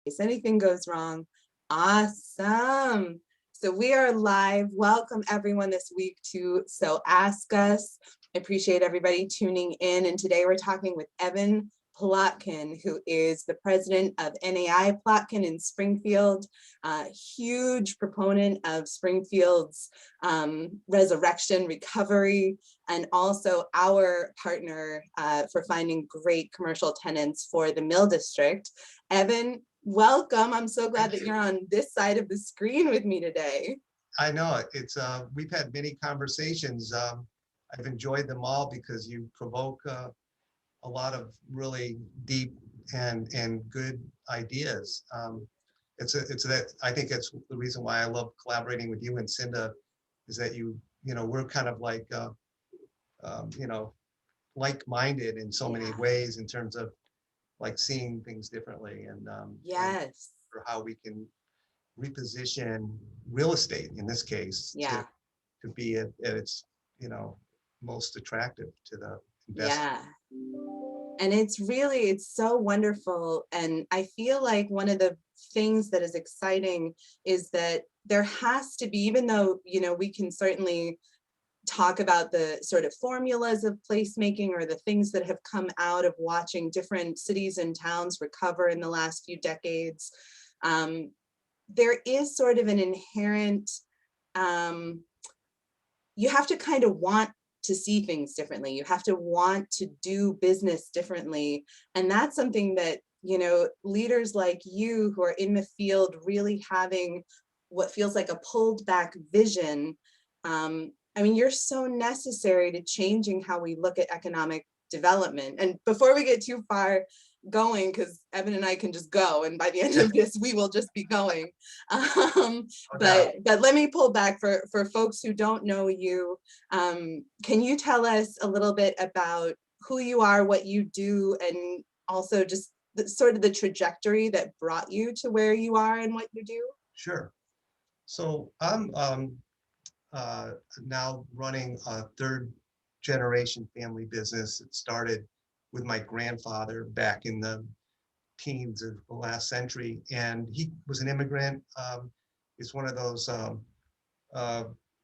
case anything goes wrong. Awesome. So we are live. Welcome everyone this week to So Ask Us. I appreciate everybody tuning in. And today we're talking with Evan Plotkin, who is the president of NAI Plotkin in Springfield, huge proponent of Springfield's resurrection, recovery, and also our partner for finding great commercial tenants for the Mill District. Evan, welcome. I'm so glad that you're on this side of the screen with me today. I know it's we've had many conversations. I've enjoyed them all because you provoke a lot of really deep and good ideas. It's that I think it's the reason why I love collaborating with you and Cinda, is that we're kind of like like-minded in so many ways in terms of like seeing things differently and yes, for how we can reposition real estate in this case to be at its most attractive to the investor. And it's so wonderful. And I feel like one of the things that is exciting is that there has to be, even though we can certainly talk about the sort of formulas of placemaking or the things that have come out of watching different cities and towns recover in the last few decades, there is sort of an inherent, you have to kind of want to see things differently. You have to want to do business differently. And that's something that, leaders like you who are in the field really having what feels like a pulled back vision. I mean, you're so necessary to changing how we look at economic development. And before we get too far going, because Evan and I can just go, and by the end of this, we will just be going. But let me pull back for folks who don't know you. Can you tell us a little bit about who you are, what you do, and also just sort of the trajectory that brought you to where you are and what you do? Sure. So I'm now running a third generation family business. It started with my grandfather back in the teens of the last century, and he was an immigrant. It's one of those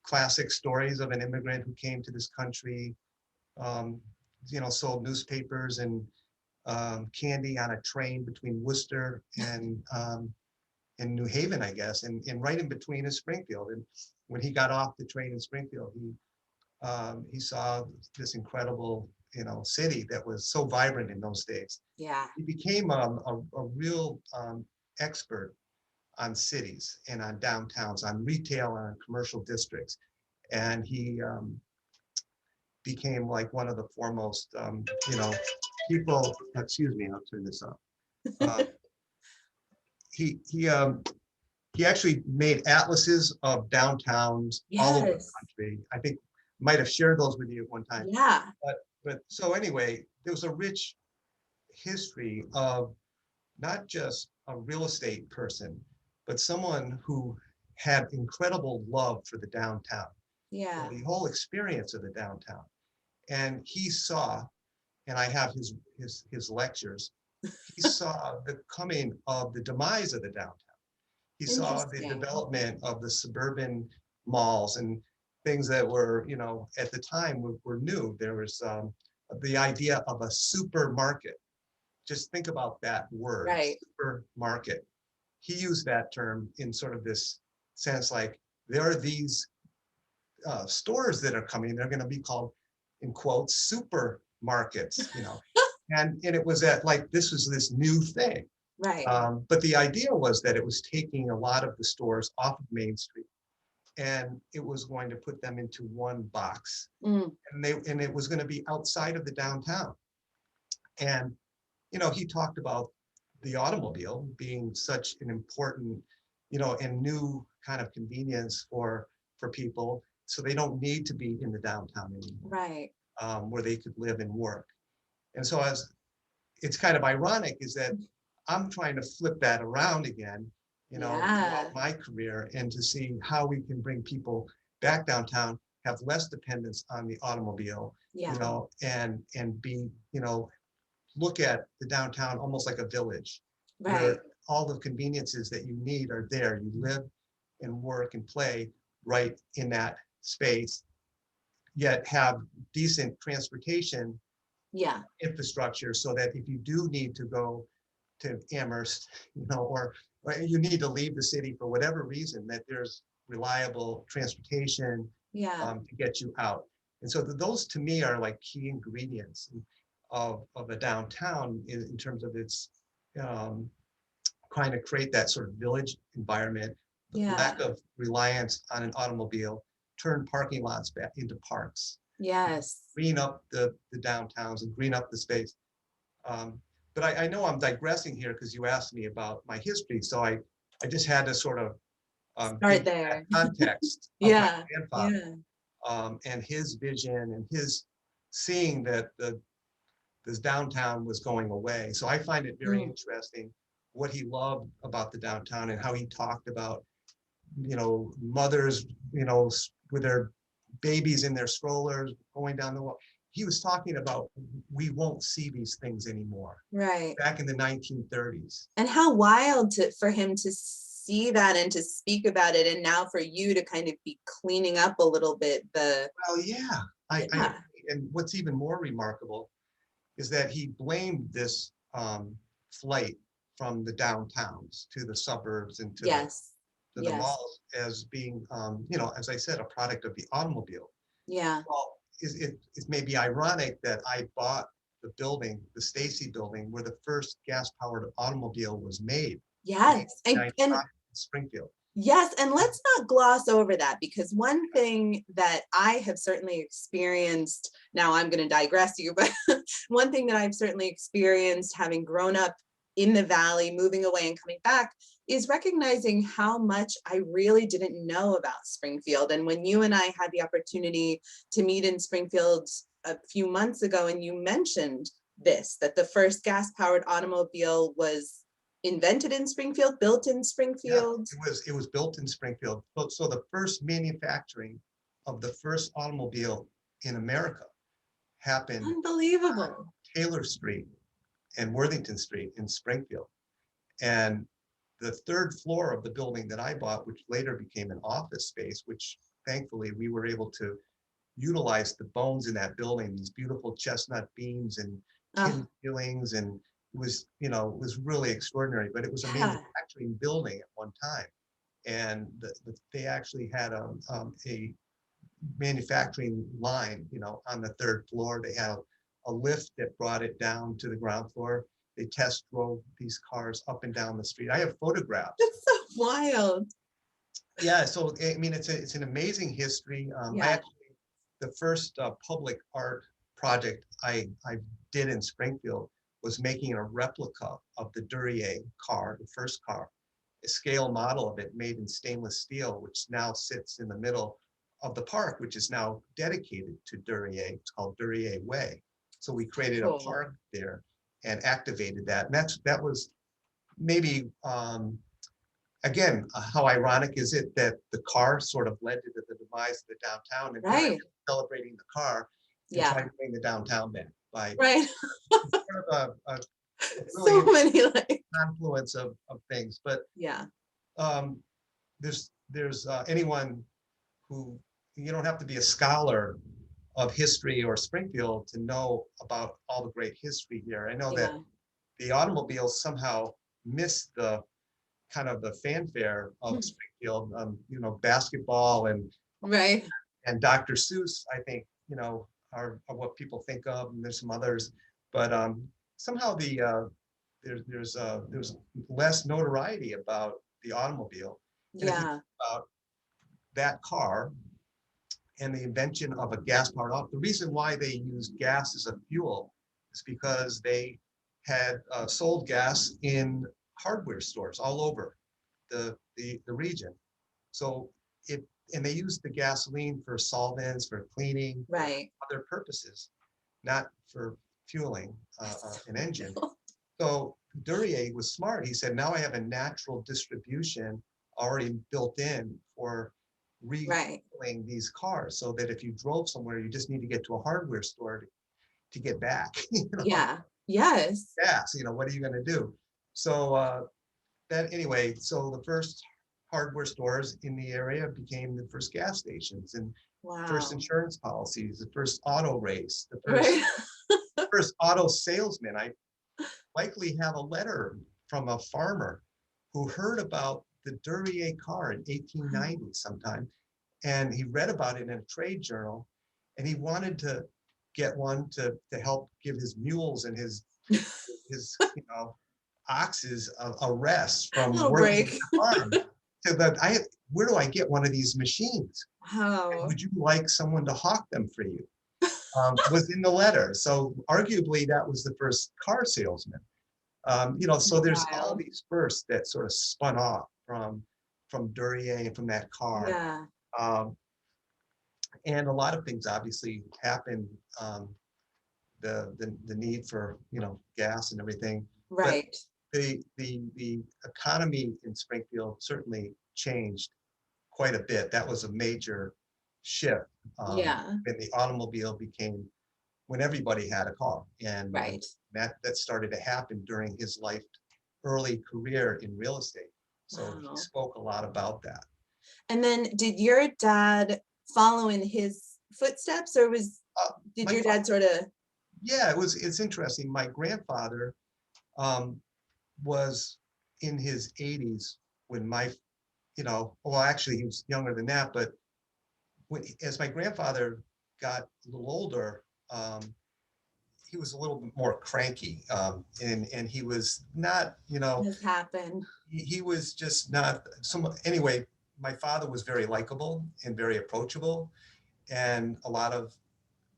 classic stories of an immigrant who came to this country, sold newspapers and candy on a train between Worcester and New Haven, I guess, and right in between is Springfield. And when he got off the train in Springfield, he saw this incredible, city that was so vibrant in those days. Yeah. He became a real expert on cities and on downtowns, on retail and on commercial districts. And he became like one of the foremost, people, excuse me, I'll turn this up. He actually made atlases of downtowns all over the country. I think might have shared those with you at one time. Yeah. But so anyway, there was a rich history of not just a real estate person, but someone who had incredible love for the downtown. Yeah. The whole experience of the downtown. And he saw, and I have his lectures, he saw the coming of the demise of the downtown. He saw the development of the suburban malls and things that were, at the time were new. There was the idea of a supermarket. Just think about that word, supermarket. He used that term in sort of this sense, like there are these stores that are coming. They're going to be called, in quotes, supermarkets, and it was this was this new thing. Right. But the idea was that it was taking a lot of the stores off of Main Street, and it was going to put them into one box, and it was going to be outside of the downtown. And he talked about the automobile being such an important, and new kind of convenience for people, so they don't need to be in the downtown anymore, right? Where they could live and work. And so it's kind of ironic is that I'm trying to flip that around again, throughout my career, and to see how we can bring people back downtown, have less dependence on the automobile, and be, look at the downtown almost like a village, where all the conveniences that you need are there. You live and work and play right in that space, yet have decent transportation Yeah. infrastructure so that if you do need to go to Amherst, or you need to leave the city for whatever reason, that there's reliable transportation Yeah. to get you out. And so those to me are like key ingredients of a downtown in terms of its um, trying to create that sort of village environment, lack Yeah. of reliance on an automobile, turn parking lots back into parks, Yes. green up the downtowns and green up the space. Um, but I know I'm digressing here because you asked me about my history. So I just had to sort of give Start you that there. context of my Yeah. grandfather Yeah. and his vision and his seeing that this downtown was going away. So I find it very Mm. interesting what he loved about the downtown and how he talked about, mothers, with their babies in their strollers going down the wall. He was talking about we won't see these things anymore Right. back in the 1930s. And how wild for him to see that and to speak about it, and now for you to kind of be cleaning up a little bit Well, yeah, yeah. and what's even more remarkable is that he blamed this flight from the downtowns to the suburbs and Yes. to the Yes. malls as being, as I said, a product of the automobile. Yeah. Well, it may be ironic that I bought the building, the Stacy building, where the first gas-powered automobile was made. Yes. And In Springfield. yes, and let's not gloss over that, because one thing that I have certainly experienced, now I'm going to digress you, but one thing that I've certainly experienced having grown up in the Valley, moving away and coming back, is recognizing how much I really didn't know about Springfield. And when you and I had the opportunity to meet in Springfield a few months ago, and you mentioned this, that the first gas-powered automobile was invented in Springfield, built in Yeah, Springfield. it was built in Springfield. So the first manufacturing of the first automobile in America happened Unbelievable. Taylor Street and Worthington Street in Springfield. And the third floor of the building that I bought, which later became an office space, which thankfully we were able to utilize the bones in that building, these beautiful chestnut beams and Oh, tin ceilings, and it was really extraordinary. But it was a yeah. manufacturing building at one time, and they actually had a manufacturing line, on the third floor. They had a lift that brought it down to the ground floor. They test drove these cars up and down the street. I have photographs. That's so wild. Yeah, so I mean, it's an amazing history. I Yeah. actually, the first public art project I did in Springfield was making a replica of the Duryea car, the first car, a scale model of it made in stainless steel, which now sits in the middle of the park, which is now dedicated to Duryea. It's called Duryea Way. So we created a Cool. park there and activated that. And that was maybe again, how ironic is it that the car sort of led to the demise of the downtown, and here I am Right. celebrating the car and Yeah. trying to bring the downtown back by Right. sort of a really So many like, confluence of things. But yeah. um, there's anyone who, you don't have to be a scholar of history or Springfield to know about all the great history here. I know that Yeah. the automobiles somehow miss the kind of the fanfare of Springfield, basketball Right. and Dr. Seuss, I think, are what people think of, and there's some others, but somehow there's less notoriety about the automobile. And if you Yeah. think about that car and the invention of a gas-powered auto, the reason why they used gas as a fuel is because they had sold gas in hardware stores all over the region. So and they used the gasoline for solvents, for cleaning, for Right. other purposes, not for fueling an engine. So Duryea was smart. He said, now I have a natural distribution already built in for Right. refueling these cars, so that if you drove somewhere, you just need to get to a hardware store to get back. Yeah. Yes. Gas, what are you going to do? So anyway, so the first hardware stores in the area became the first gas stations and first Wow. insurance policies, the first auto race, the Right. first auto salesman. I likely have a letter from a farmer who heard about the Duryea car in 1890 sometime, and he read about it in a trade journal, and he wanted to get one to help give his mules and his oxes a rest from Little working break. the farm. So that where do I get one of these machines? And Wow. would you like someone to hawk them for you? Was in the letter. So arguably that was the first car salesman. So there's all Wild. these firsts that sort of spun off from Duryea and from that car. Yeah. Um, and a lot of things obviously happened. The need for gas and everything, but Right. the economy in Springfield certainly changed quite a bit. That was a major shift Yeah. when the automobile became when everybody had a car, and Right. that started to happen during his early career in real estate. So he Wow. spoke a lot about that. And then did your dad follow in his footsteps, or did My your dad sort of? Yeah, it's interesting. My grandfather um, was in his 80s when well, actually he was younger than that, but as my grandfather got a little older, he was a little bit more cranky, and he was not, Has happened. he was just not anyway. My father was very likable and very approachable, and a lot of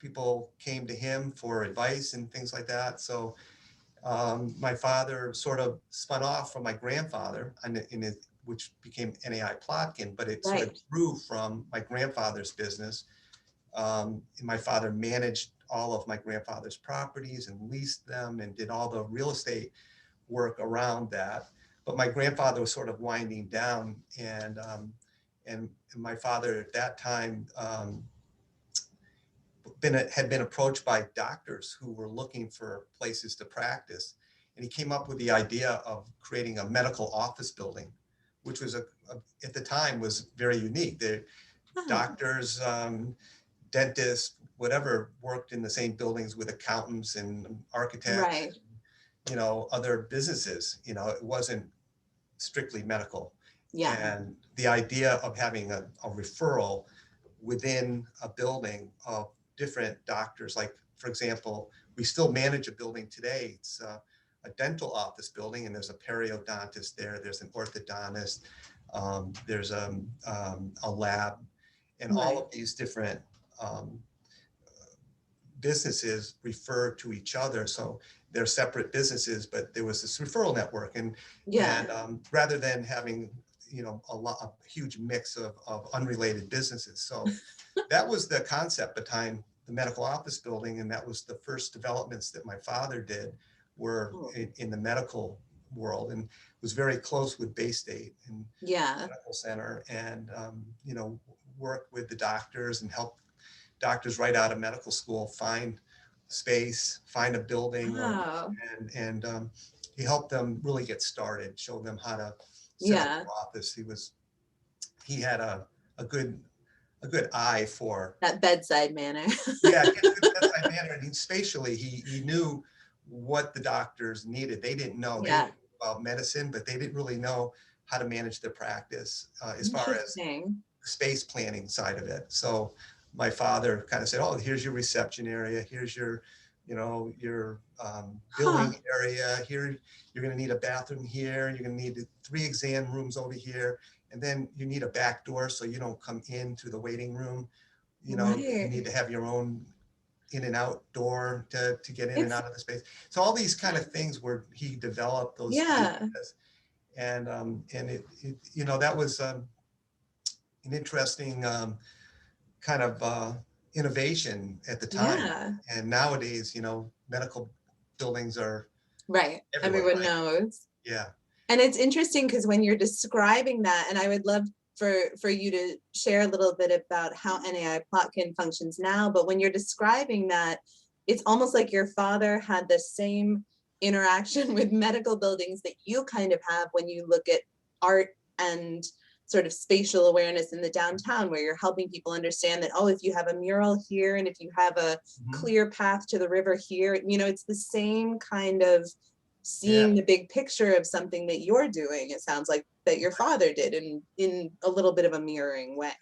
people came to him for advice and things like that. So my father sort of spun off from my grandfather, which became NAI Plotkin, but it sort of Right. grew from my grandfather's business. And my father managed all of my grandfather's properties and leased them and did all the real estate work around that. But my grandfather was sort of winding down, and my father at that time had been approached by doctors who were looking for places to practice, and he came up with the idea of creating a medical office building, which was at the time was very unique. The Oh, doctors, dentists, whatever, worked in the same buildings with accountants and architects, right. other businesses. It wasn't strictly medical. Yeah. And the idea of having a referral within a building of different doctors, like, for example, we still manage a building today. It's a dental office building, and there's a periodontist there, there's an orthodontist, there's a lab, and all Right. of these different um, businesses refer to each other. So they're separate businesses, but there was this referral network, and Yeah. rather than having a huge mix of unrelated businesses. So that was the concept behind the medical office building, and that was the first developments that my father did were Oh, in the medical world, and was very close with Bay State and yeah. Medical Center, and worked with the doctors and help doctors right out of medical school find space, find a building, Wow. and he helped them really get started, show them how to set up Yeah. their office. He had a good eye for, That bedside manner. yeah, he had a good bedside manner, and spatially he knew what the doctors needed. They Yeah. knew about medicine, but they didn't really know how to manage their practice as far as Interesting. the space planning side of it. So my father kind of said, "Oh, here's your reception area. Here's your Huh. billing area. Here, you're going to need a bathroom here. You're going to need 3 exam rooms over here, and then you need a back door so you don't come in through the waiting room. You need Right. to have your own in and out door to get in and It's out of the space." So all these kind of things where he developed those yeah. ideas, and that was an interesting kind of innovation at the time. Yeah. And nowadays, medical buildings are Right. everywhere, Everyone right? knows. Yeah. And it's interesting because when you're describing that, and I would love for you to share a little bit about how NAI Plotkin functions now, but when you're describing that, it's almost like your father had the same interaction with medical buildings that you kind of have when you look at art and sort of spatial awareness in the downtown, where you're helping people understand that, oh, if you have a mural here and if you have a clear path to the river here, you know, it's the same kind of seeing the big picture of something that you're doing. It sounds like that your father did in a little bit of a mirroring way.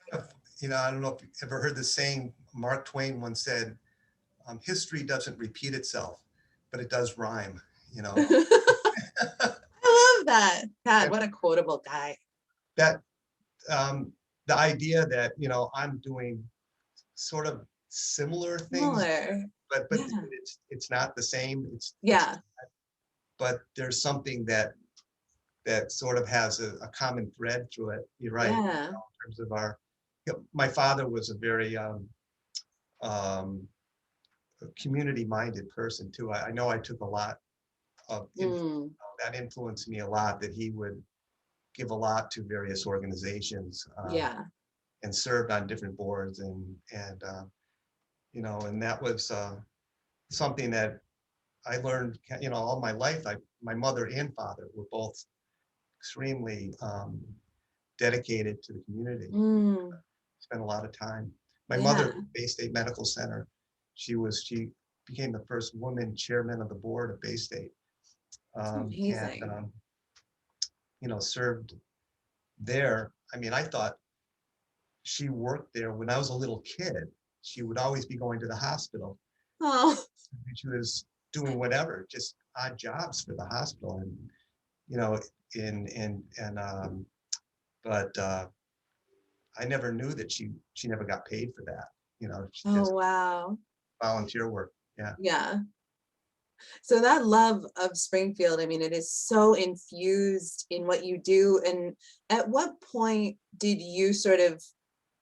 You know, I don't know if you ever heard the saying, Mark Twain once said, history doesn't repeat itself, but it does rhyme, you know. I love that. God, And what a quotable guy. that the idea that, you know, I'm doing sort of similar things, Similar. but Yeah. it's not the same. Yeah. But there's something that sort of has a common thread through it. You're right. Yeah. You know, in terms of our, you know, my father was a very community-minded person too. I know I took a lot of that influenced me a lot, that he would give a lot to various organizations and served on different boards and you know, and that was something that I learned, you know, all my life. My mother and father were both extremely dedicated to the community. Spent a lot of time. My mother, Bay State Medical Center, she became the first woman chairman of the board of Bay State. Amazing. And you know, served there. I mean, I thought she worked there when I was a little kid. She would always be going to the hospital. Oh. She was doing whatever, just odd jobs for the hospital, and you know, but I never knew that she never got paid for that. You know, she just Wow. volunteer work. Yeah. Yeah. So that love of Springfield, I mean, it is so infused in what you do. And at what point did you sort of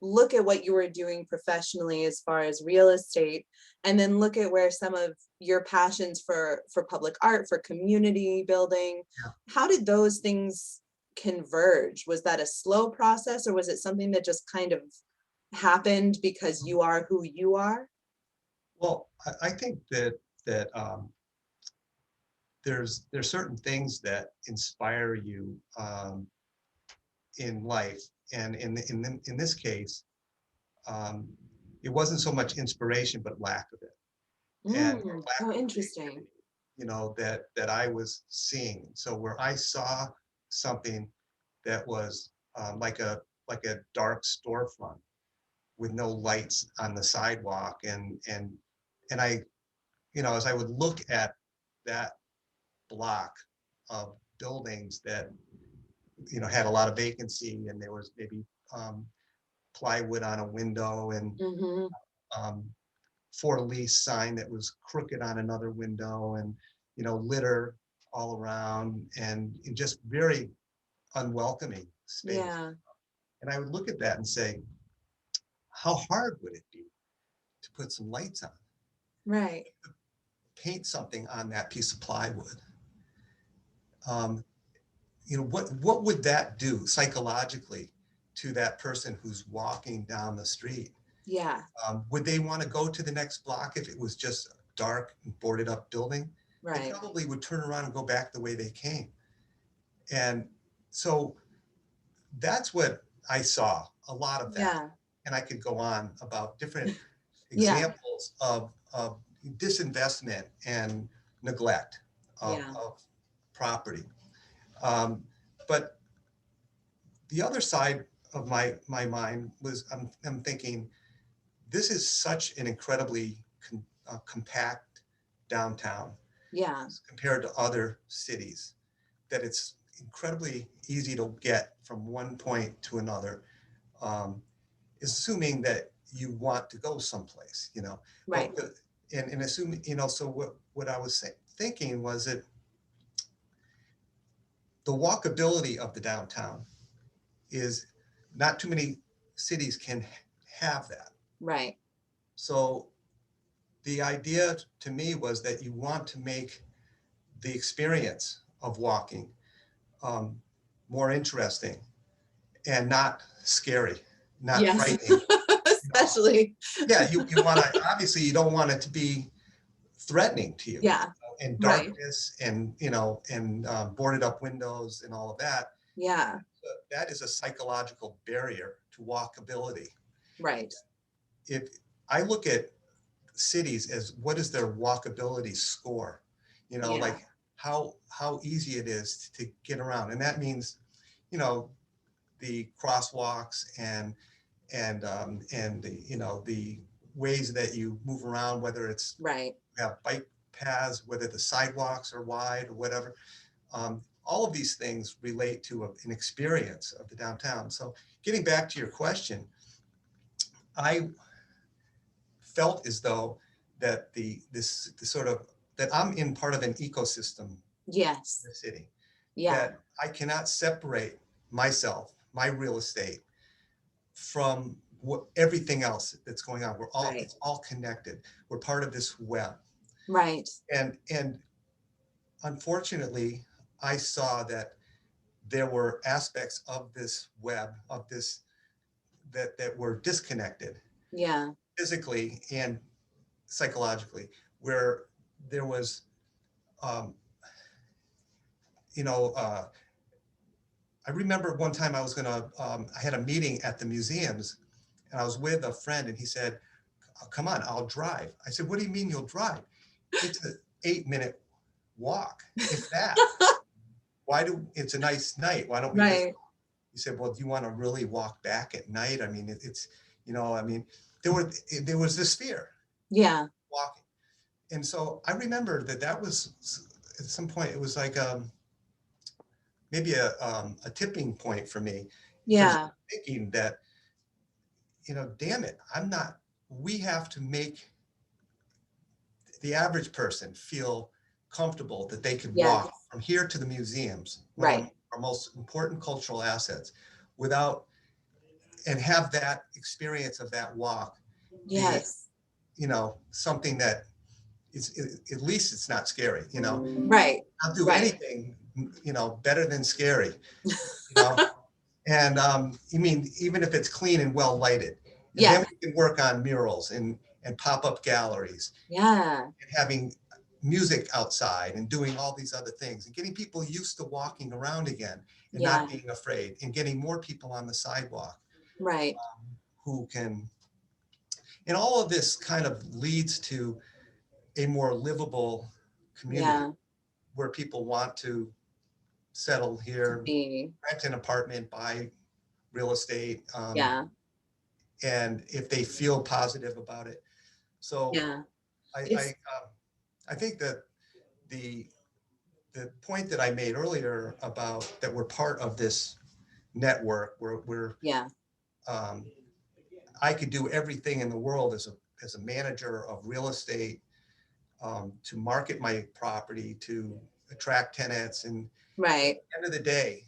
look at what you were doing professionally as far as real estate, and then look at where some of your passions for public art, for community building, how did those things converge? Was that a slow process, or was it something that just kind of happened because you are who you are? Well, I think that there's certain things that inspire you in life, and in this case, it wasn't so much inspiration, but lack of it, and or lack Oh, of interesting. creativity, you know, that I was seeing. So where I saw something that was like a dark storefront with no lights on the sidewalk, and I, you know, as I would look at that block of buildings that, you know, had a lot of vacancy, and there was maybe plywood on a window, and for lease sign that was crooked on another window, and you know, litter all around, and just very unwelcoming space. Yeah. And I would look at that and say, how hard would it be to put some lights on, Right. paint something on that piece of plywood? You know, what would that do psychologically to that person who's walking down the street? Yeah. Would they want to go to the next block if it was just a dark and boarded up building? They Right. probably would turn around and go back the way they came. And so that's what I saw, a lot of that. Yeah. And I could go on about different Yeah. examples of disinvestment and neglect of property. But the other side of my mind was, I'm thinking, this is such an incredibly compact downtown Yeah. compared to other cities, that it's incredibly easy to get from one point to another, assuming that you want to go someplace, you know. Right. And assuming, you know, so what I was thinking was that the walkability of the downtown is not too many cities can have that. Right. So the idea to me was that you want to make the experience of walking more interesting and not scary, not Yes. frightening. Especially. Yeah, you want to, obviously you don't want it to be threatening to you. Yeah. and right. darkness and, and boarded up windows and all of that. Yeah, That is a psychological barrier to walkability. right. If I look at cities as what is their walkability score, Yeah, like how easy it is to get around. And that means, you know, the crosswalks and the ways that you move around, whether it's right. you have bike paths, whether the sidewalks are wide or whatever. All of these things relate to an experience of the downtown. So getting back to your question, I felt as though that the sort of that I'm in part of an ecosystem in Yes. the city, Yeah, that I cannot separate myself, my real estate, from everything else that's going on. right. It's all connected. We're part of this web. Right. And unfortunately, I saw that there were aspects of this web, of this that were disconnected Yeah. physically and psychologically, where there was, um, you know, uh, I remember one time I had a meeting at the museums, and I was with a friend, and he said, "Oh, come on, I'll drive." I said, "What do you mean you'll drive? It's an 8-minute walk, if that. It's a nice night. Why don't we just," Right. he said, "Well, do you want to really walk back at night? I mean, I mean, there was this fear Yeah. walking." And so I remember that was at some point, it was like, maybe a tipping point for me in terms of Yeah. thinking that, damn it, we have to make the average person feel comfortable that they could Yes. walk from here to the museums, one of Right. our most important cultural assets, without and have that experience of that walk be, Yes. something that at least it's not scary. Right. I'll do Right. anything, better than scary, you know. And you mean even if it's clean and well lighted, and then Yeah. we can work on murals and pop-up galleries Yeah. and having music outside and doing all these other things and getting people used to walking around again and not Yeah. being afraid and getting more people on the sidewalk Right. who can. And all of this kind of leads to a more livable community Yeah. where people want to settle To here, be. rent an apartment, buy real estate, Yeah. and if they feel positive about it. So Yeah. I I, It's um, I think that the the point that I made earlier about that we're part of this network where yeah. um, I could do everything in the world as a manager of real estate, to market my property, to attract tenants. And at Right. the end of the day,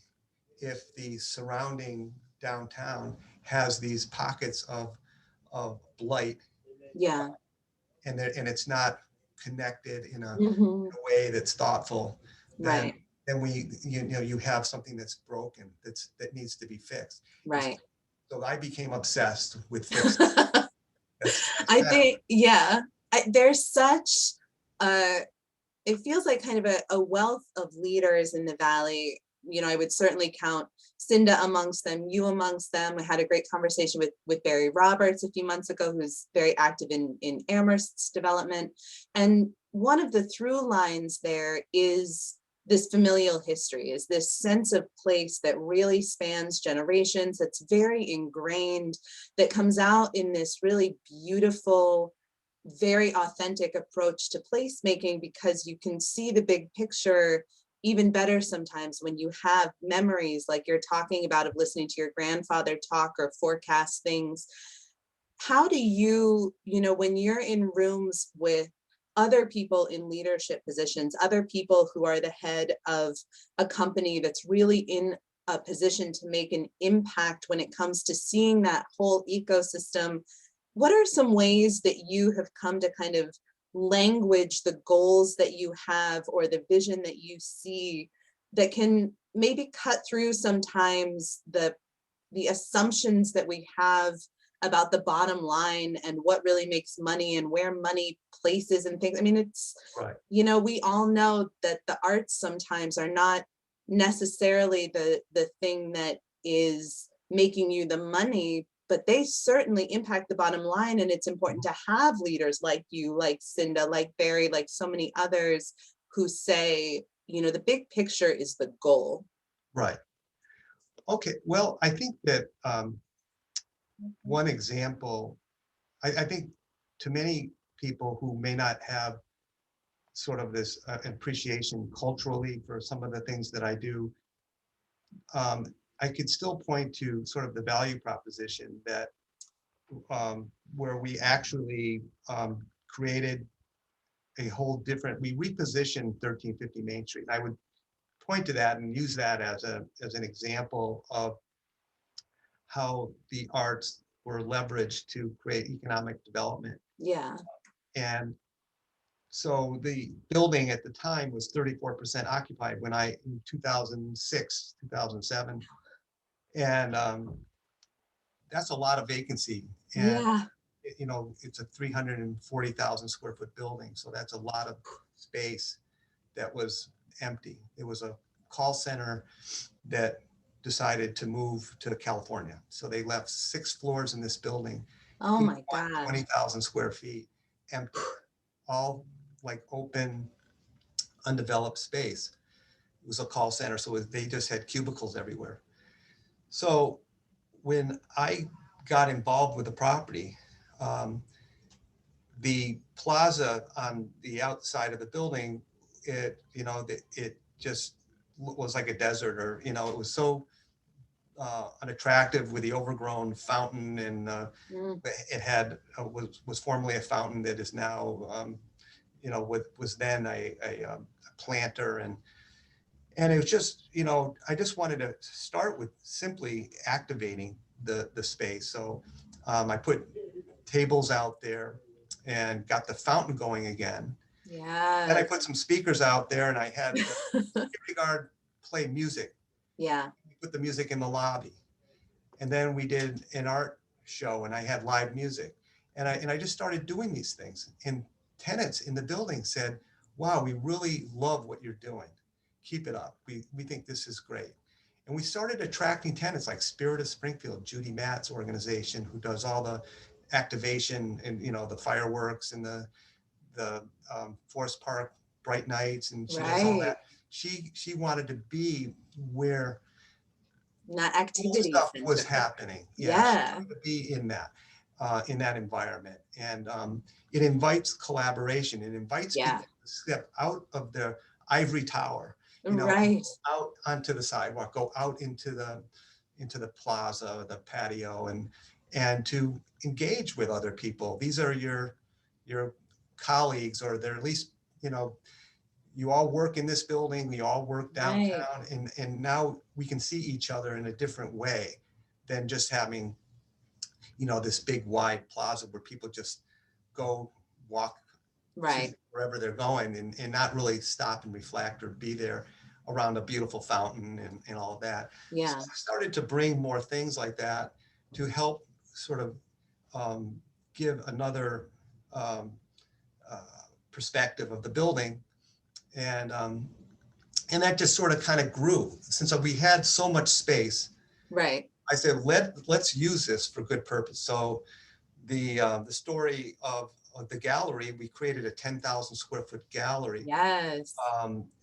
if the surrounding downtown has these pockets of blight, Yeah. and it's not connected Hmm. in a way that's thoughtful, then Right. you have something that's broken, that needs to be fixed. And Right. so I became obsessed with fixing. That's I kind of, think, yeah, there's such it feels like kind of a wealth of leaders in the Valley. I would certainly count Cinda amongst them, you amongst them. I had a great conversation with Barry Roberts a few months ago, who's very active in Amherst's development. And one of the through lines there is this familial history, is this sense of place that really spans generations, that's very ingrained, that comes out in this really beautiful, very authentic approach to placemaking, because you can see the big picture even better sometimes when you have memories like you're talking about, of listening to your grandfather talk or forecast things. How do when you're in rooms with other people in leadership positions, other people who are the head of a company that's really in a position to make an impact when it comes to seeing that whole ecosystem, what are some ways that you have come to kind of language the goals that you have or the vision that you see that can maybe cut through sometimes the assumptions that we have about the bottom line and what really makes money and where money places and things. I mean, it's, Right. you know, we all know that the arts sometimes are not necessarily the thing that is making you the money, but they certainly impact the bottom line. And it's important to have leaders like you, like Cinda, like Barry, like so many others who say, you know, the big picture is the goal. Right. Okay. Well, I think that one example, I think to many people who may not have sort of this appreciation culturally for some of the things that I do, I could still point to sort of the value proposition that where we actually created a whole different, we repositioned 1350 Main Street. I would point to that and use that as an example of how the arts were leveraged to create economic development. Yeah. And so the building at the time was 34% occupied when in 2006, 2007. And that's a lot of vacancy. And, Yeah. you know, it's a 340,000 square foot building. So that's a lot of space that was empty. It was a call center that decided to move to California. So they left 6 floors in this building, Oh each my one God. 20,000 square feet, empty, all like open, undeveloped space. It was a call center, so they just had cubicles everywhere. So when I got involved with the property, um, the plaza on the outside of the building, it just was like a desert, or it was so unattractive with the overgrown fountain, and Mm. it had was formerly a fountain that is now was then a planter, and it was just I just wanted to start with simply activating the space. So I put tables out there and got the fountain going again. Then I Yes. put some speakers out there, and I had the security guard play music. Yeah. We put the music in the lobby. And then we did an art show, and I had live music. And I just started doing these things. And tenants in the building said, wow, we really love what you're doing. Keep it up. We think this is great. And we started attracting tenants like Spirit of Springfield, Judy Matt's organization, who does all the activation and the fireworks and the Forest Park Bright Nights, and she does all Right. that. She wanted to be where Not cool activity stuff was center. happening. Yeah, she Yeah. wanted to be in that environment, and it invites collaboration. It invites Yeah. people to step out of their ivory tower, Right. out onto the sidewalk, go out into the plaza, the patio, and to engage with other people. These are your colleagues, or they're at least you all work in this building, we all work Right. downtown, and now we can see each other in a different way than just having, this big wide plaza where people just go walk to Right. wherever they're going, and not really stop and reflect or be there around a beautiful fountain and all of that. So Yeah. I started to bring more things like that to help sort of um, give another um, uh, perspective of the building. And that just sort of kind of grew. Since we had so much space, Right. I said, let's use this for good purpose. So the story of the gallery, we created a 10,000 square foot gallery. Yes.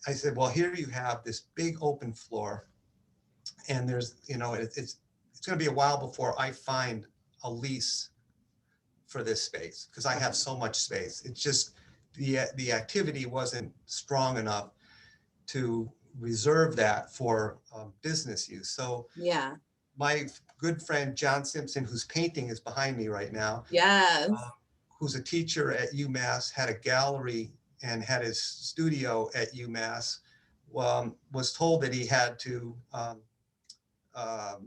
I said, well, here you have this big open floor, and there's, it's going to be a while before I find a lease for this space, because I have so much space. It's just the activity wasn't strong enough to reserve that for business use. So Yeah. my good friend John Simpson, whose painting is behind me right now, Yes. who's a teacher at UMass, had a gallery and had his studio at UMass, was told that he had to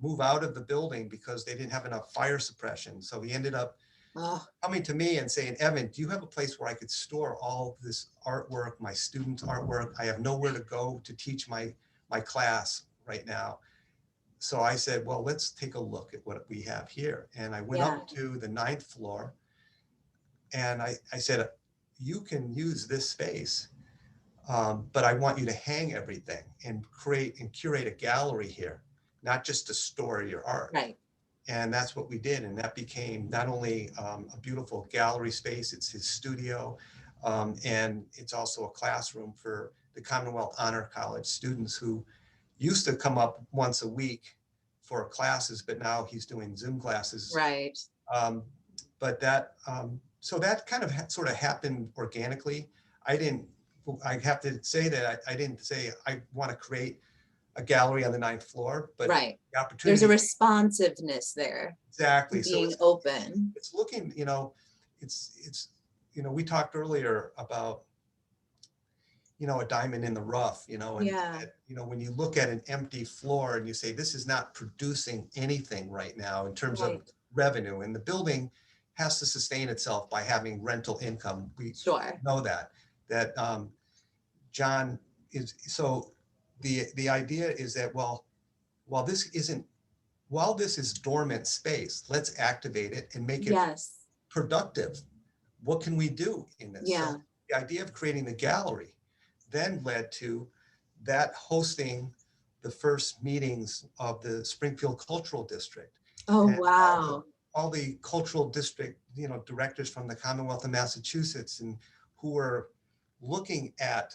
move out of the building because they didn't have enough fire suppression. So he ended up Oh, coming to me and saying, Evan, do you have a place where I could store all this artwork, my students' artwork? I have nowhere to go to teach my class right now. so I said, well, let's take a look at what we have here. And I went Yeah. up to the 9th floor and I said, you can use this space, but I want you to hang everything and create and curate a gallery here, not just to store your art. Right. And that's what we did. And that became not only a beautiful gallery space, it's his studio, and it's also a classroom for the Commonwealth Honor College students who used to come up once a week for classes, but now he's doing Zoom classes. Right. Um, but that, so that kind of sort of happened organically. I have to say that I didn't say I want to create a gallery on the 9th floor, but right. the opportunity. There's a responsiveness there. Exactly. Being so open. It's looking, it's, we talked earlier about, a diamond in the rough, and, Yeah. when you look at an empty floor and you say, this is not producing anything right now in terms of revenue, and the building has to sustain itself by having rental income. We know that John is, so the idea is that, while this is dormant space, let's activate it and make it productive. What can we do in this? Yeah. So the idea of creating the gallery then led to that hosting the first meetings of the Springfield Cultural District. Oh, and wow. All the cultural district, directors from the Commonwealth of Massachusetts, and who were looking at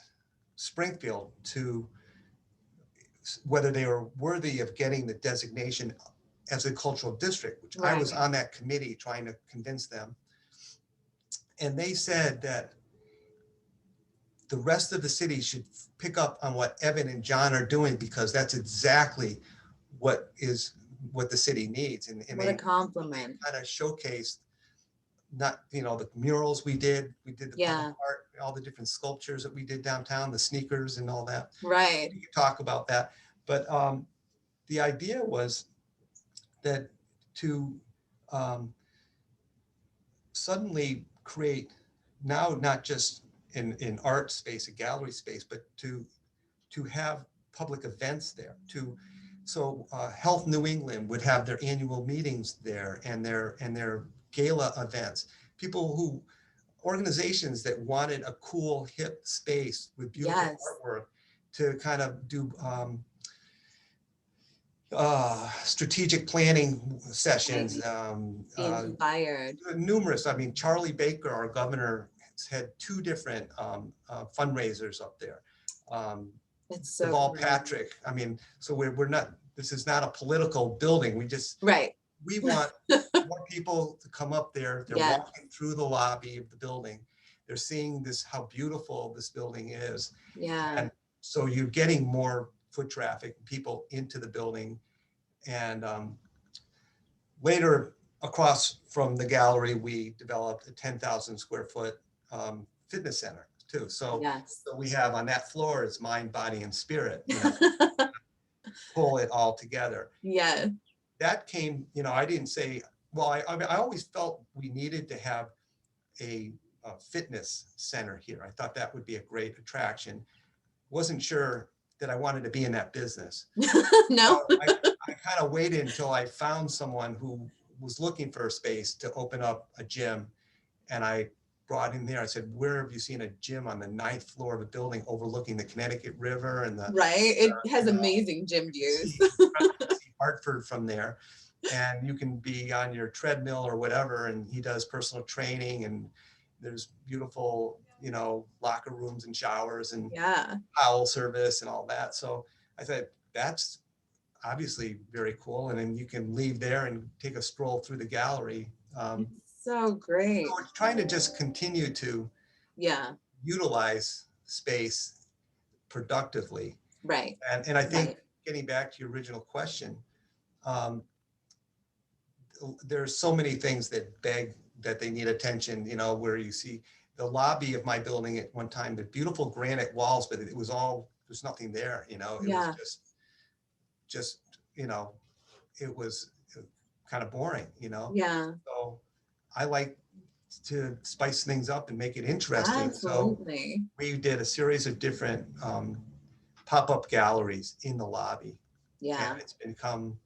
Springfield to whether they were worthy of getting the designation as a cultural district, which I was on that committee trying to convince them. And they said that the rest of the city should pick up on what Evan and John are doing, because that's exactly what the city needs. And what a compliment. Kind of showcased the murals we did the public art, all the different sculptures that we did downtown, the sneakers and all that. Right. We could talk about that. But the idea was that to suddenly create now, not just in art space, a gallery space, but to have public events there. So Health New England would have their annual meetings there, and their gala events. Organizations that wanted a cool, hip space with beautiful artwork to kind of do strategic planning sessions. Inspired. Numerous. I mean, Charlie Baker, our governor, has had 2 different fundraisers up there. It's so Paul Patrick. I mean, so we're not. This is not a political building. We just we want more people to come up there. They're walking through the lobby of the building. They're seeing how beautiful this building is. Yeah. And so you're getting more foot traffic, people into the building. And later, across from the gallery, we developed a 10,000 square foot fitness center too. So, so we have on that floor is mind, body, and spirit. Pull it all together. Yeah. That came, I didn't say, well, I always felt we needed to have a fitness center here. I thought that would be a great attraction. Wasn't sure that I wanted to be in that business. No. So I kind of waited until I found someone who was looking for a space to open up a gym. And I brought in there, I said, where have you seen a gym on the 9th floor of a building overlooking the Connecticut River? And it has amazing gym views. See Hartford from there. And you can be on your treadmill or whatever. And he does personal training, and there's beautiful, locker rooms and showers and towel service and all that. So I said, that's obviously very cool. And then you can leave there and take a stroll through the gallery. So great. So we're trying to just continue to utilize space productively. Right. And I think getting back to your original question, there's so many things that beg that they need attention, where you see the lobby of my building at one time, the beautiful granite walls, but it was there's nothing there, it was just, it was kind of boring, Yeah. So I like to spice things up and make it interesting. Absolutely. So we did a series of different pop-up galleries in the lobby. Yeah. And it's become,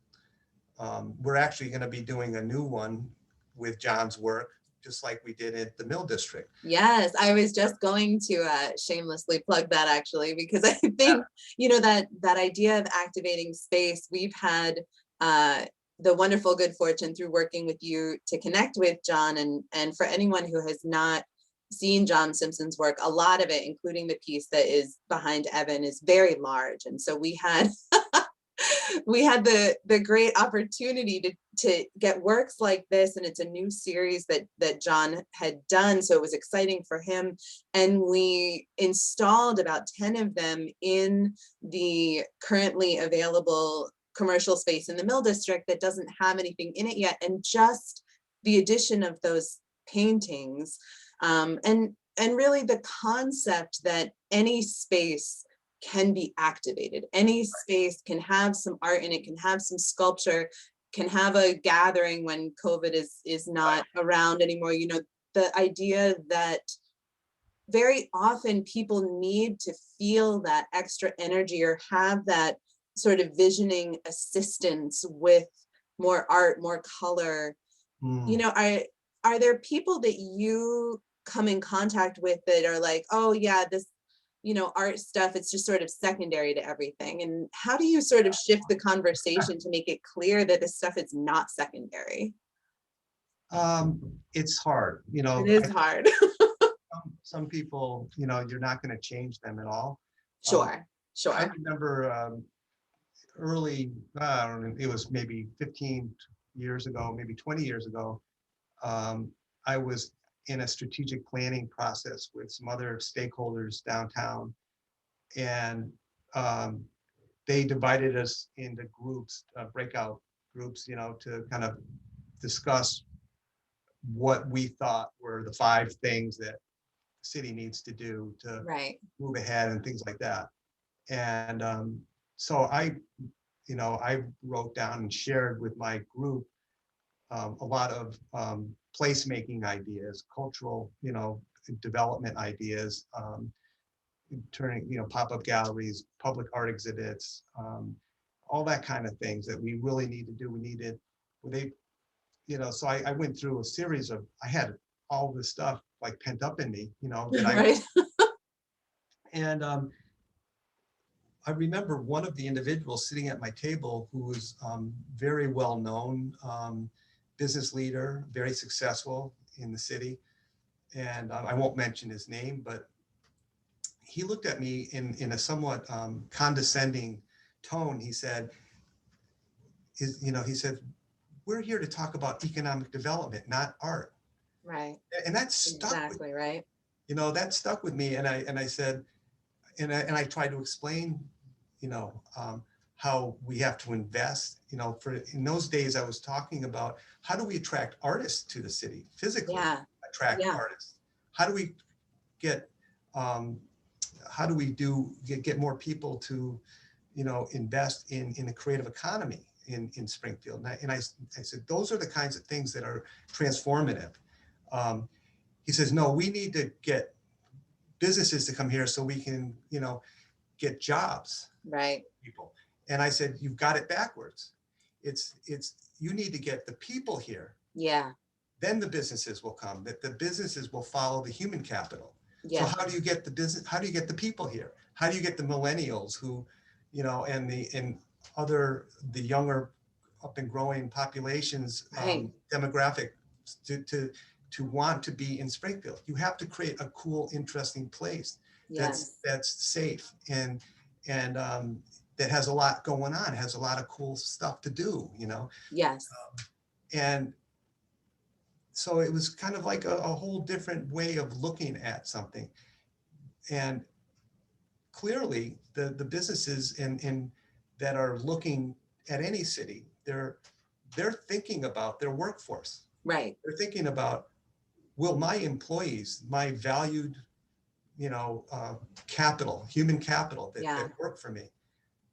we're actually going to be doing a new one with John's work, just like we did at the Mill District. Yes, I was just going to shamelessly plug that actually, because I think, you know, that idea of activating space, we've had the wonderful good fortune through working with you to connect with John, and for anyone who has not seen John Simpson's work, a lot of it, including the piece that is behind Evan, is very large. And so we had we had the great opportunity to get works like this, and it's a new series that John had done, so it was exciting for him. And we installed about 10 of them in the currently available commercial space in the Mill District that doesn't have anything in it yet. And just the addition of those paintings, and really the concept that any space can be activated. Any space can have some art in it, can have some sculpture, can have a gathering when COVID is not around anymore. You know, the idea that very often people need to feel that extra energy or have that sort of visioning assistance with more art, more color. You know, are there people that you come in contact with that are like, oh yeah, this, you know, art stuff, it's just sort of secondary to everything? And how do you sort of shift the conversation to make it clear that this stuff is not secondary? It's hard, you know. It is hard. Some people, you know, you're not going to change them at all. Um, Sure, I sure. remember early, I don't know, it was maybe 15 years ago, maybe 20 years ago. I was in a strategic planning process with some other stakeholders downtown, and they divided us into groups, breakout groups, you know, to kind of discuss what we thought were the 5 things that the city needs to do to Right. move ahead and things like that. And so I wrote down and shared with my group a lot of placemaking ideas, cultural, you know, development ideas, turning, you know, pop-up galleries, public art exhibits, all that kind of things that we really need to do. They, you know, so I went through a series of, I had all this stuff like pent up in me, you know, that Right. and I remember one of the individuals sitting at my table who was very well known business leader, very successful in the city. And I won't mention his name, but he looked at me in a somewhat condescending tone. He said, he said, we're here to talk about economic development, not art. Right. And that stuck with, Exactly, right. you know, that stuck with me. And I said, and I tried to explain, you know, how we have to invest, you know, in those days I was talking about how do we attract artists to the city, physically Yeah. attract Yeah. artists? How do we get, how do we get more people to, you know, invest in the creative economy in Springfield? And I said, those are the kinds of things that are transformative. He says, no, we need to get businesses to come here so we can, you know, get jobs. Right. People. And I said, you've got it backwards. It's you need to get the people here. Yeah. Then the businesses will come. That the businesses will follow the human capital. So Yeah. how do you get the business? How do you get the people here? How do you get the millennials who, you know, and the younger up and growing populations Right. demographic to want to be in Springfield? You have to create a cool, interesting place Yes. that's safe and that has a lot going on, has a lot of cool stuff to do, you know? Yes. And so it was kind of like a whole different way of looking at something. And clearly the businesses in that are looking at any city, they're thinking about their workforce. Right. They're thinking about, will my employees, my valued, you know, capital, human capital that work for me,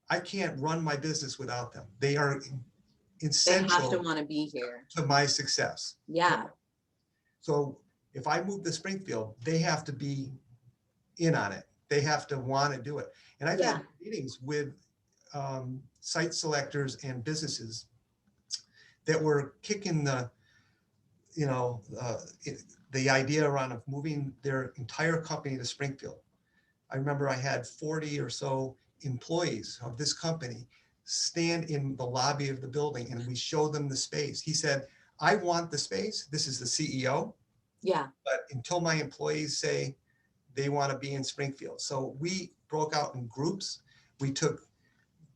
I can't run my business without them. They are They have to essential want to be here. to my success. Yeah. So if I move to Springfield, they have to be in on it. They have to want to do it. And I've Yeah. had meetings with site selectors and businesses that were kicking the, you know, the idea around of moving their entire company to Springfield. I remember I had 40 or so employees of this company stand in the lobby of the building, and we showed them the space. He said, I want the space. This is the CEO. Yeah. But until my employees say they want to be in Springfield. So we broke out in groups. We took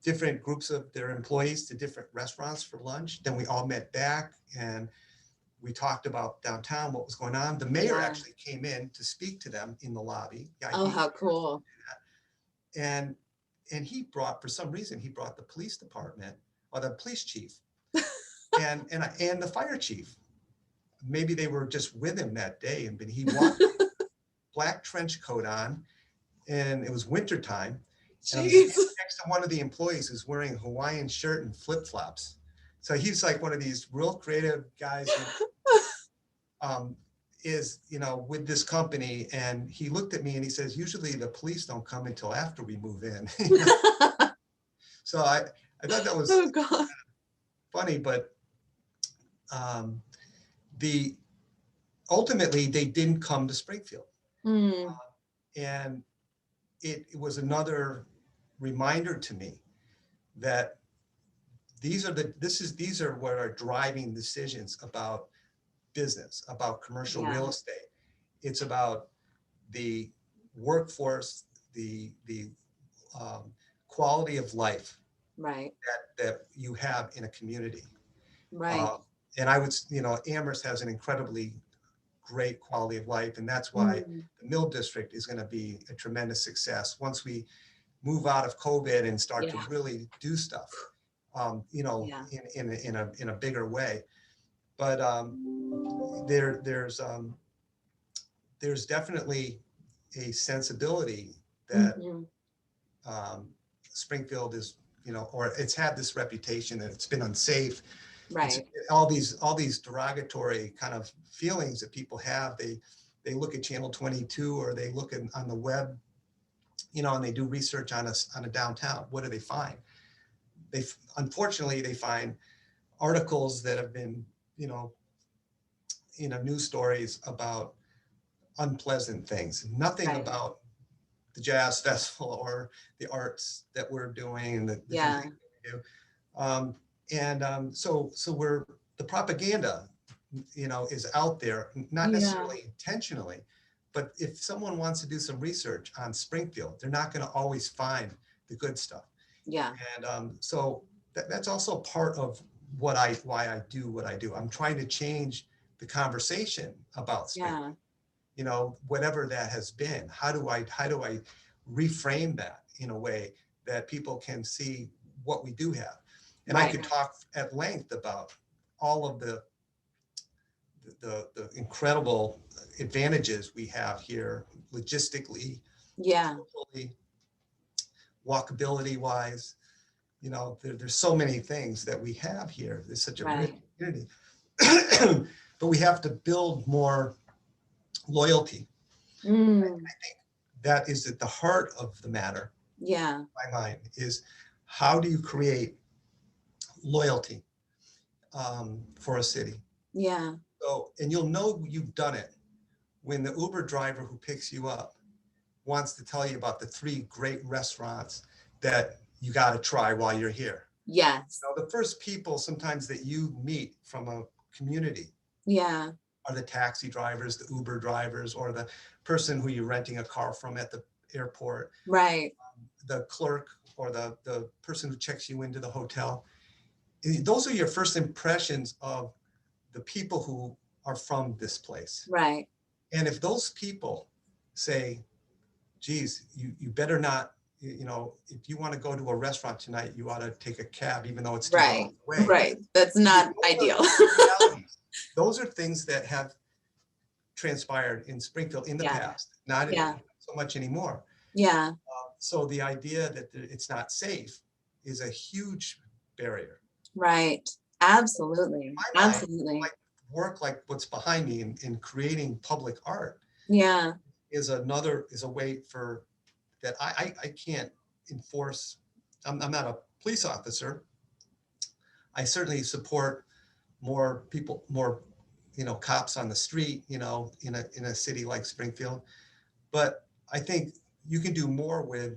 different groups of their employees to different restaurants for lunch. Then we all met back and we talked about downtown, what was going on. The mayor actually came in to speak to them in the lobby. Oh, how cool. And he brought, for some reason, he brought the police department, or the police chief and the fire chief. Maybe they were just with him that day, and he walked black trench coat on, and it was wintertime. Next to one of the employees who's wearing a Hawaiian shirt and flip-flops. So he's like one of these real creative guys who is, you know, with this company. And he looked at me and he says, usually the police don't come until after we move in. So I thought that was funny, but ultimately they didn't come to Springfield. And it was another reminder to me that these are what are driving decisions about business, about commercial real estate. It's about the workforce, the quality of life that you have in a community. And I would, you know, Amherst has an incredibly great quality of life, and that's why the Mill District is going to be a tremendous success once we move out of COVID and start to really do stuff, you know, in a bigger way. But there's definitely a sensibility that Springfield is, you know, or it's had this reputation that it's been unsafe. All these derogatory kind of feelings that people have. They look at Channel 22 or they look on the web, you know, and they do research on a downtown. What do they find? Unfortunately, they find articles that have been, you know, news stories about unpleasant things. Nothing about the jazz festival or the arts that we're doing and the different things that we do. So the propaganda, you know, is out there, not necessarily intentionally, but if someone wants to do some research on Springfield, they're not going to always find the good stuff. And so that's also part of why I do what I do. I'm trying to change the conversation about Springfield. You know, whatever that has been. How do I reframe that in a way that people can see what we do have? And I could talk at length about all of the incredible advantages we have here logistically, socially, walkability wise. You know, there's so many things that we have here. There's such a rich community. But we have to build more loyalty. I think that is at the heart of the matter. In my mind is, how do you create loyalty for a city? So, and you'll know you've done it when the Uber driver who picks you up wants to tell you about the 3 great restaurants that you got to try while you're here. So the first people sometimes that you meet from a community are the taxi drivers, the Uber drivers, or the person who you're renting a car from at the airport, the clerk or the person who checks you into the hotel. Those are your first impressions of the people who are from this place. And if those people say, geez, you better not, you know, if you want to go to a restaurant tonight, you ought to take a cab, even though it's 2 miles away. That's not ideal. Those are things that have transpired in Springfield in the past, not so much anymore. So the idea that it's not safe is a huge barrier. Absolutely. Absolutely. Like work like what's behind me in creating public art is a way for that I can't enforce. I'm not a police officer, I certainly support more people, more, cops on the street, in a city like Springfield. But I think you can do more with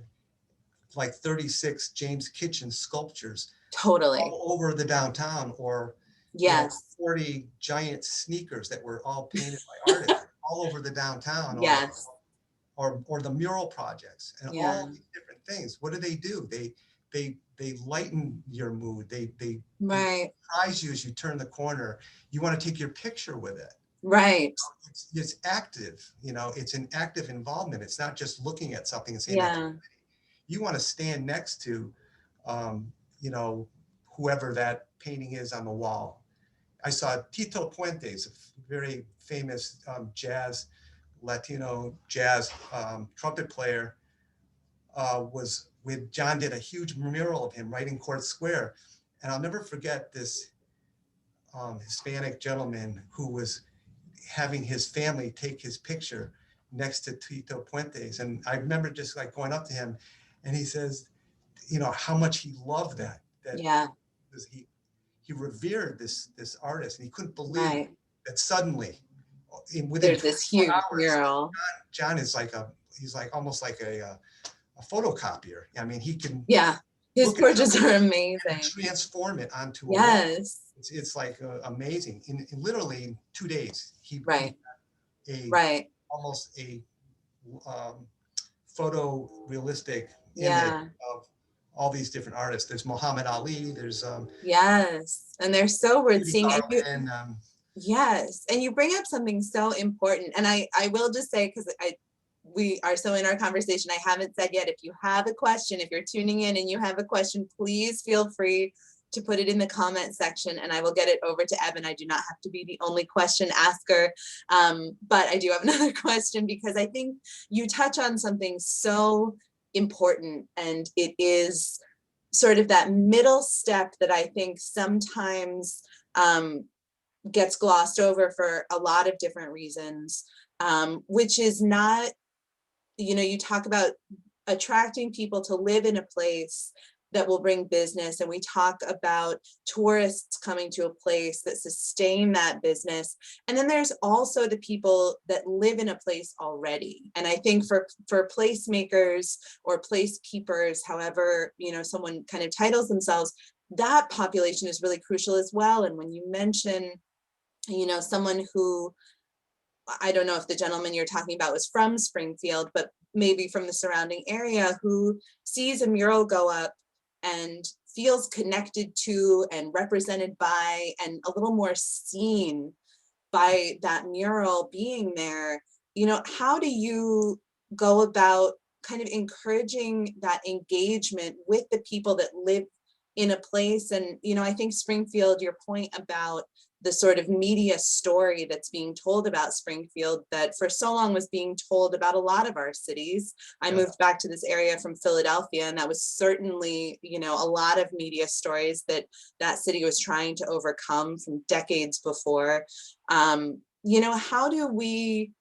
like 36 James Kitchen sculptures Totally. all over the downtown, or, Yes. 40 giant sneakers that were all painted by artists all over the downtown, Yes. or the mural projects and Yeah. all these different things. What do? They lighten your mood. They Right. surprise you as you turn the corner. You want to take your picture with it. Right. It's active, it's an active involvement. It's not just looking at something and saying that's, Yeah. you want to stand next to, you know, whoever that painting is on the wall. I saw Tito Puentes, a very famous Latino jazz trumpet player, was with John, did a huge mural of him right in Court Square. And I'll never forget this Hispanic gentleman who was having his family take his picture next to Tito Puentes. And I remember just like going up to him, and he says, how much he loved that Yeah. he revered this artist, and he couldn't believe Right. that suddenly within There's this 24 huge hours, mural. John is he's like almost like a photocopier. I mean, he can Yeah. His look at portraits something are and amazing. transform it onto a wall. Yes. It's like amazing. In literally 2 days, he Right. a Right. almost a photo realistic image Yeah. of all these different artists. There's Muhammad Ali. There's Yes. And they're so worth Judy seeing. And you, Garland. yes. And you bring up something so important. And I will just say, because we are so in our conversation, I haven't said yet, if you have a question, if you're tuning in and you have a question, please feel free to put it in the comment section and I will get it over to Evan. I do not have to be the only question asker, but I do have another question, because I think you touch on something so important, and it is sort of that middle step that I think sometimes gets glossed over for a lot of different reasons, which is not, you talk about attracting people to live in a place that will bring business, and we talk about tourists coming to a place that sustain that business, and then there's also the people that live in a place already. And I think for placemakers or placekeepers, however someone kind of titles themselves, that population is really crucial as well. And when you mention someone who, I don't know if the gentleman you're talking about was from Springfield, but maybe from the surrounding area, who sees a mural go up and feels connected to and represented by and a little more seen by that mural being there, how do you go about kind of encouraging that engagement with the people that live in a place? And I think Springfield, your point about the sort of media story that's being told about Springfield, that for so long was being told about a lot of our cities. I moved back to this area from Philadelphia, and that was certainly a lot of media stories that city was trying to overcome from decades before. How do we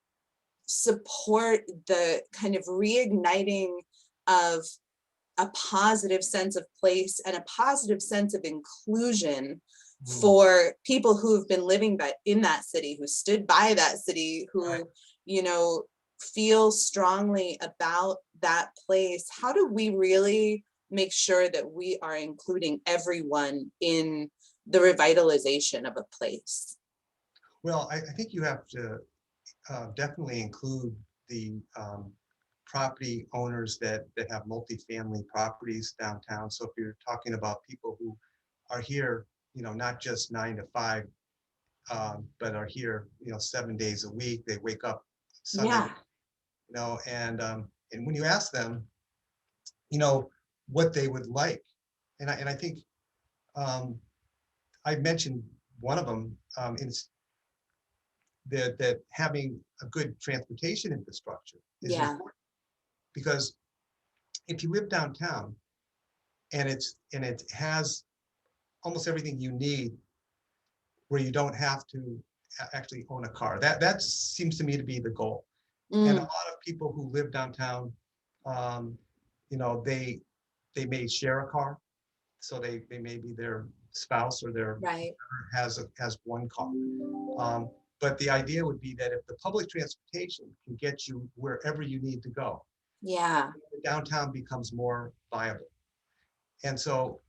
support the kind of reigniting of a positive sense of place and a positive sense of inclusion for people who've been living in that city, who stood by that city, who, right, feel strongly about that place? How do we really make sure that we are including everyone in the revitalization of a place? Well, I think you have to definitely include the property owners that have multifamily properties downtown. So if you're talking about people who are here, not just 9 to 5, but are here, 7 days a week. They wake up Sunday, Yeah. and when you ask them, what they would like, and I think I mentioned one of them, is that having a good transportation infrastructure is Yeah. important, because if you live downtown and it has almost everything you need, where you don't have to actually own a car. That seems to me to be the goal. And a lot of people who live downtown, they may share a car, so they maybe their spouse or their Right. has one car. But the idea would be that if the public transportation can get you wherever you need to go, Yeah. the downtown becomes more viable. And so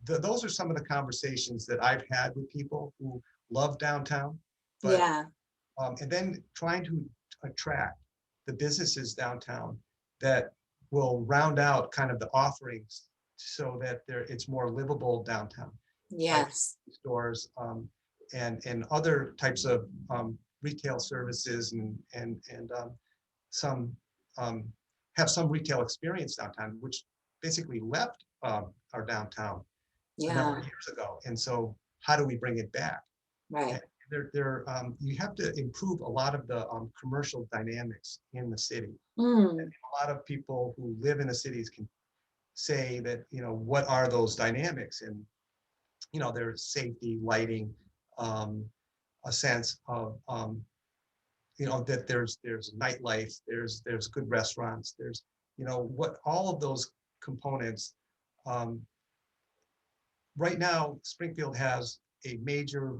those are some of the conversations that I've had with people who love downtown, but Yeah. and then trying to attract the businesses downtown that will round out kind of the offerings so that it's more livable downtown, like Yes. stores, and other types of retail services, and some um, have some retail experience downtown, which basically left our downtown a number Yeah. of years ago. And so how do we bring it back? Right. And you have to improve a lot of the commercial dynamics in the city. And Mm. a lot of people who live in the cities can say that, what are those dynamics? And, there's safety, lighting, um, a sense of, that there's nightlife, there's good restaurants, there's, what all of those components. Um, right now, Springfield has a major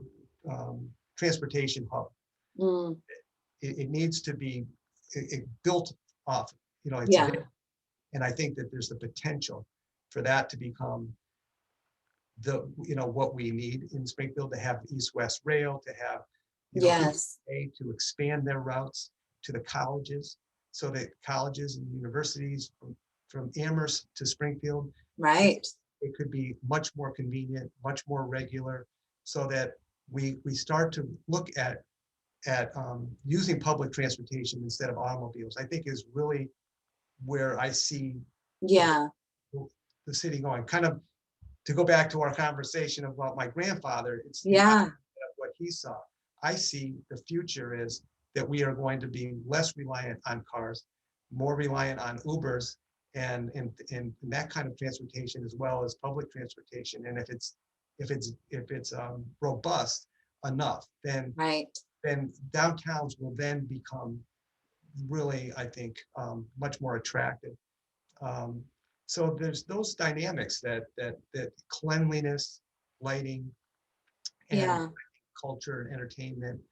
transportation hub. Mm. It needs to be built off, it's Yeah. there. And I think that there's the potential for that to become what we need in Springfield, to have East-West Rail, to have, Yes. to expand their routes to the colleges, so that colleges and universities from Amherst to Springfield, Right. it could be much more convenient, much more regular, so that we start to look at using public transportation instead of automobiles. I think is really where I see the, Yeah. the city going. Kind of to go back to our conversation about my grandfather, it's the Yeah. opposite of what he saw. I see the future is that we are going to be less reliant on cars, more reliant on Ubers and that kind of transportation, as well as public transportation. And if it's robust enough, Right. then downtowns will then become really, I think, much more attractive. Um, so there's those dynamics that cleanliness, lighting, and Yeah. culture and entertainment,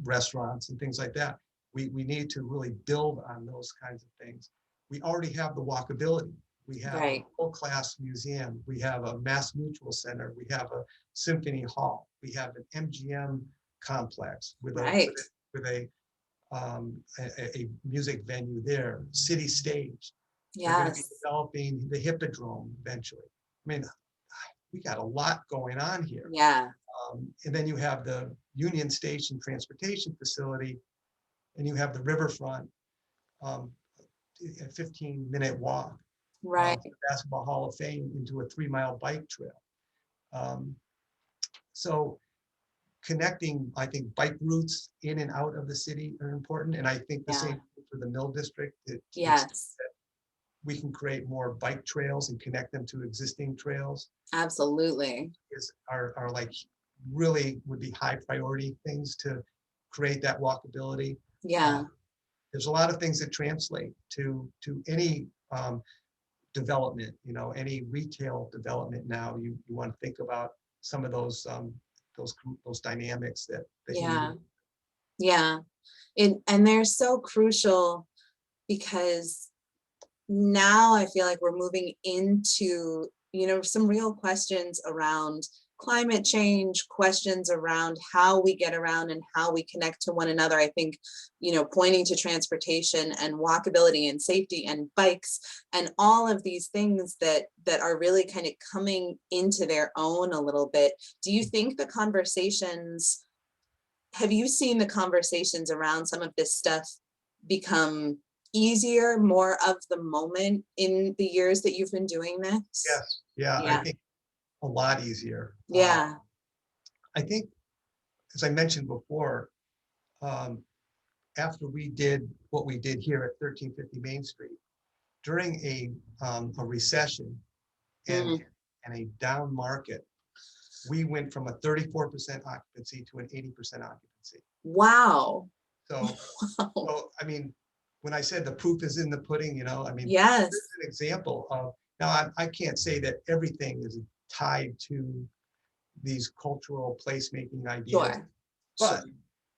restaurants and things like that. We need to really build on those kinds of things. We already have the walkability. We have a Right. world-class museum. We have a Mass Mutual Center. We have a symphony hall. We have an MGM complex with Right. a music venue there, city stage. They're going to be Yes. developing the Hippodrome eventually. I mean, we got a lot going on here. Yeah. And then you have the Union Station Transportation Facility, and you have the riverfront, a 15-minute walk Right. to the Basketball Hall of Fame into a 3-mile bike trail. So connecting, I think, bike routes in and out of the city are important. And I think the Yeah. same for the Mill District. Yes. We can create more bike trails and connect them to existing trails Absolutely. are like really would be high priority things to create that walkability. Yeah. There's a lot of things that translate to any development, any retail development. Now you want to think about some of those dynamics that you Yeah. need. Yeah. And they're so crucial because now I feel like we're moving into, some real questions around climate change, questions around how we get around and how we connect to one another. I think, pointing to transportation and walkability and safety and bikes and all of these things that are really kind of coming into their own a little bit. Do you think have you seen the conversations around some of this stuff become easier, more of the moment in the years that you've been doing this? Yes, yeah, I Yeah. think a lot easier. Yeah. I think, as I mentioned before, after we did what we did here at 1350 Main Street, during a recession and, Mm. and a down market, we went from a 34% occupancy to an 80% occupancy. Wow. So, Wow. I mean, when I said the proof is in the pudding, I mean, Yes. here's an example of, Now, I can't say that everything is tied to these cultural placemaking ideas, Sure. but Sure.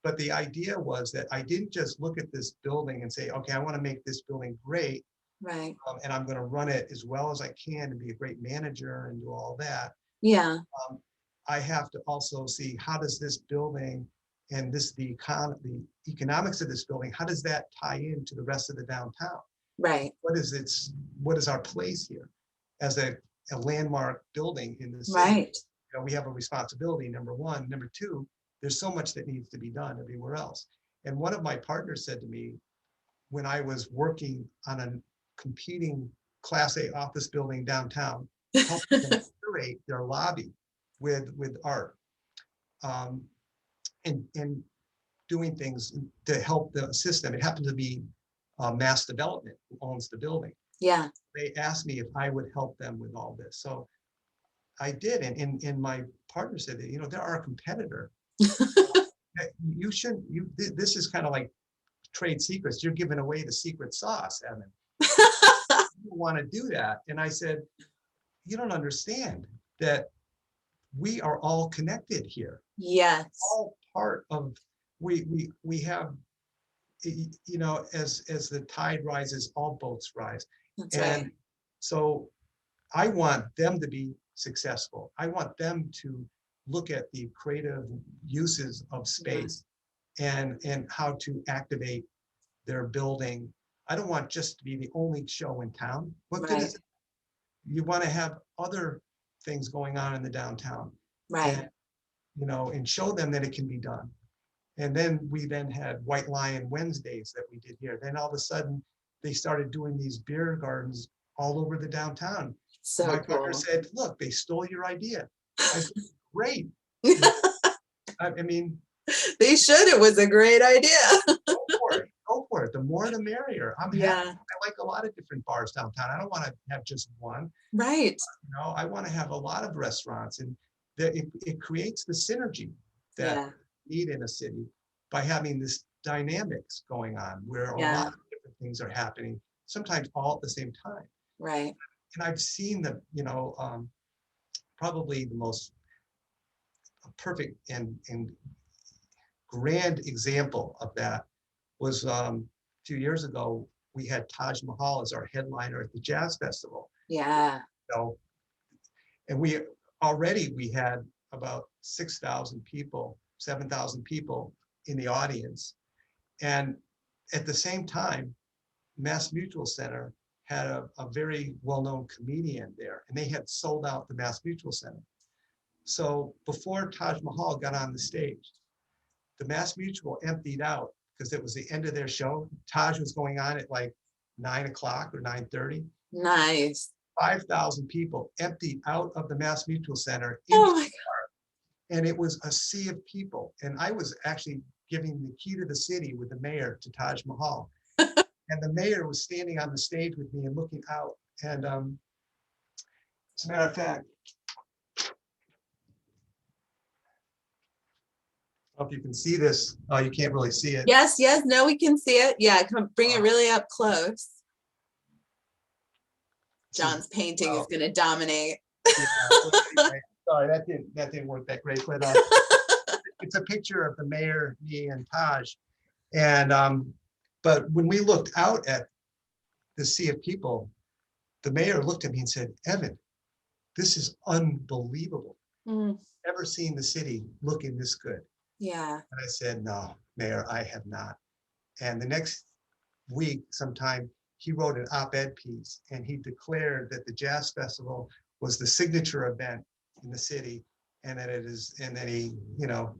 but the idea was that I didn't just look at this building and say, okay, I want to make this building great, Right. and I'm going to run it as well as I can and be a great manager and do all that. Yeah. Um, I have to also see, how does this building and the economics of this building, how does that tie into the rest of the downtown? Right. What is our place here as a landmark building in the city? Right. You know, we have a responsibility, number one. Number two, there's so much that needs to be done everywhere else. And one of my partners said to me, when I was working on a competing Class A office building downtown, helping them curate their lobby with art, um, and doing things to help the system. It happened to be Mass Development who owns the building. Yeah. They asked me if I would help them with all this. So I did. And my partner said that, you know, they're our competitor. You shouldn't, this is kind of like trade secrets. You're giving away the secret sauce, Evan. You want to do that. And I said, you don't understand that we are all connected here. Yes. All part of, we have, you know, as the tide rises, all boats rise. That's And right. so I want them to be successful. I want them to look at the creative uses of space and how to activate their building. I don't want just to be the only show in town. What good Right. is it? You want to have other things going on in the downtown, Right. and you know, and show them that it can be done. And then we then had White Lion Wednesdays that we did here. Then all of a sudden they started doing these beer gardens all over the downtown. So My partner cool. said, look, they stole your idea. I said, great. You know, I mean, They should. It was a great idea. go for it. Go for it. The more the merrier. I'm happy. Yeah. I like a lot of different bars downtown. I don't want to have just one. Right. You know, I want to have a lot of restaurants, and it creates the synergy that Yeah. we need in a city by having this dynamics going on where a lot Yeah. of different things are happening, sometimes all at the same time. Right. And I've seen the, you know, probably the most perfect and grand example of that was a few years ago. We had Taj Mahal as our headliner at the Jazz Festival. Yeah. So, and we had about 6,000 people, 7,000 people in the audience. And at the same time, Mass Mutual Center had a very well-known comedian there, and they had sold out the Mass Mutual Center. So before Taj Mahal got on the stage, the Mass Mutual emptied out because it was the end of their show. Taj was going on at like 9 o'clock or 9:30. Nice. 5,000 people emptied out of the Mass Mutual Center into, Oh my and it was a sea of people. And I was actually giving the key to the city with the mayor to Taj Mahal. And the mayor was standing on the stage with me and looking out. And as a matter of fact, I don't know if you can see this. Oh, you can't really see it. Yes, yes, no, we can see it. Yeah, come bring it really up close. John's painting is going to dominate. Yeah, anyway, sorry, that didn't work that great, but it's a picture of the mayor, me, and Taj. And but when we looked out at the sea of people, the mayor looked at me and said, "Evan, this is unbelievable. Mm, Ever seen the city looking this good?" yeah. And I said, "No, Mayor, I have not." And the next week, sometime, he wrote an op-ed piece, and he declared that the Jazz Festival was the signature event in the city, and that it is, and then he, you know,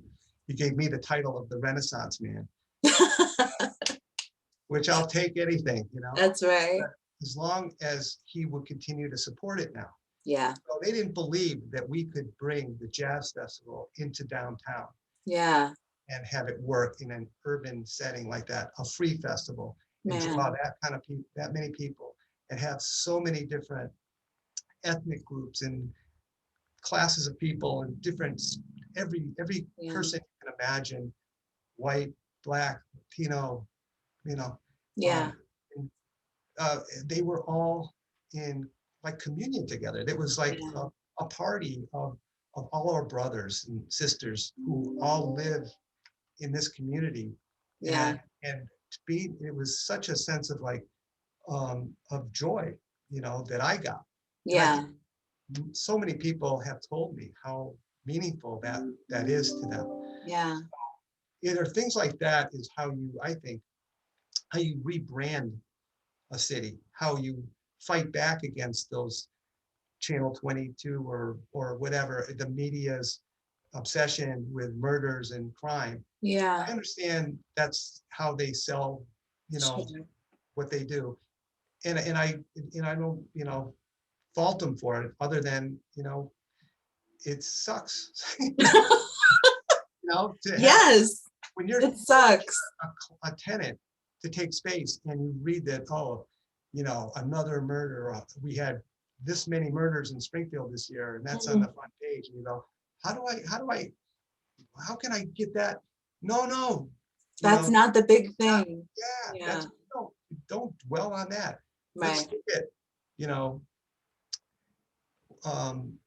he gave me the title of the Renaissance Man, which I'll take anything, you know, That's right. but as long as he would continue to support it now. Yeah. So they didn't believe that we could bring the Jazz Festival into downtown Yeah. and have it work in an urban setting like that, a free festival, and Man. draw that kind of people, that many people, and have so many different ethnic groups and classes of people and different, every Yeah. person you can imagine, white, black, Latino, you know, Yeah. and, they were all in like communion together. It was like Yeah. a party of all our brothers and sisters who all live in this community. Yeah. And to be, it was such a sense of joy, that I got. And I Yeah. think so many people have told me how meaningful that is to them. Yeah. Either things like that is how you, I think, how you rebrand a city, how you fight back against those Channel 22 or whatever, the media's obsession with murders and crime. Yeah. I understand that's how they sell, Sure. what they do. And I don't, fault them for it, other than, it sucks, to have, Yes, when you're it sucks. a tenant, to take space and you read that, oh, another murder, we had this many murders in Springfield this year, and that's on the Mhm. front page, and you go, how can I get that? No, you That's know, not the big yeah, thing. yeah, Yeah. that's, don't dwell on that. Let's Right. look at, you know, um,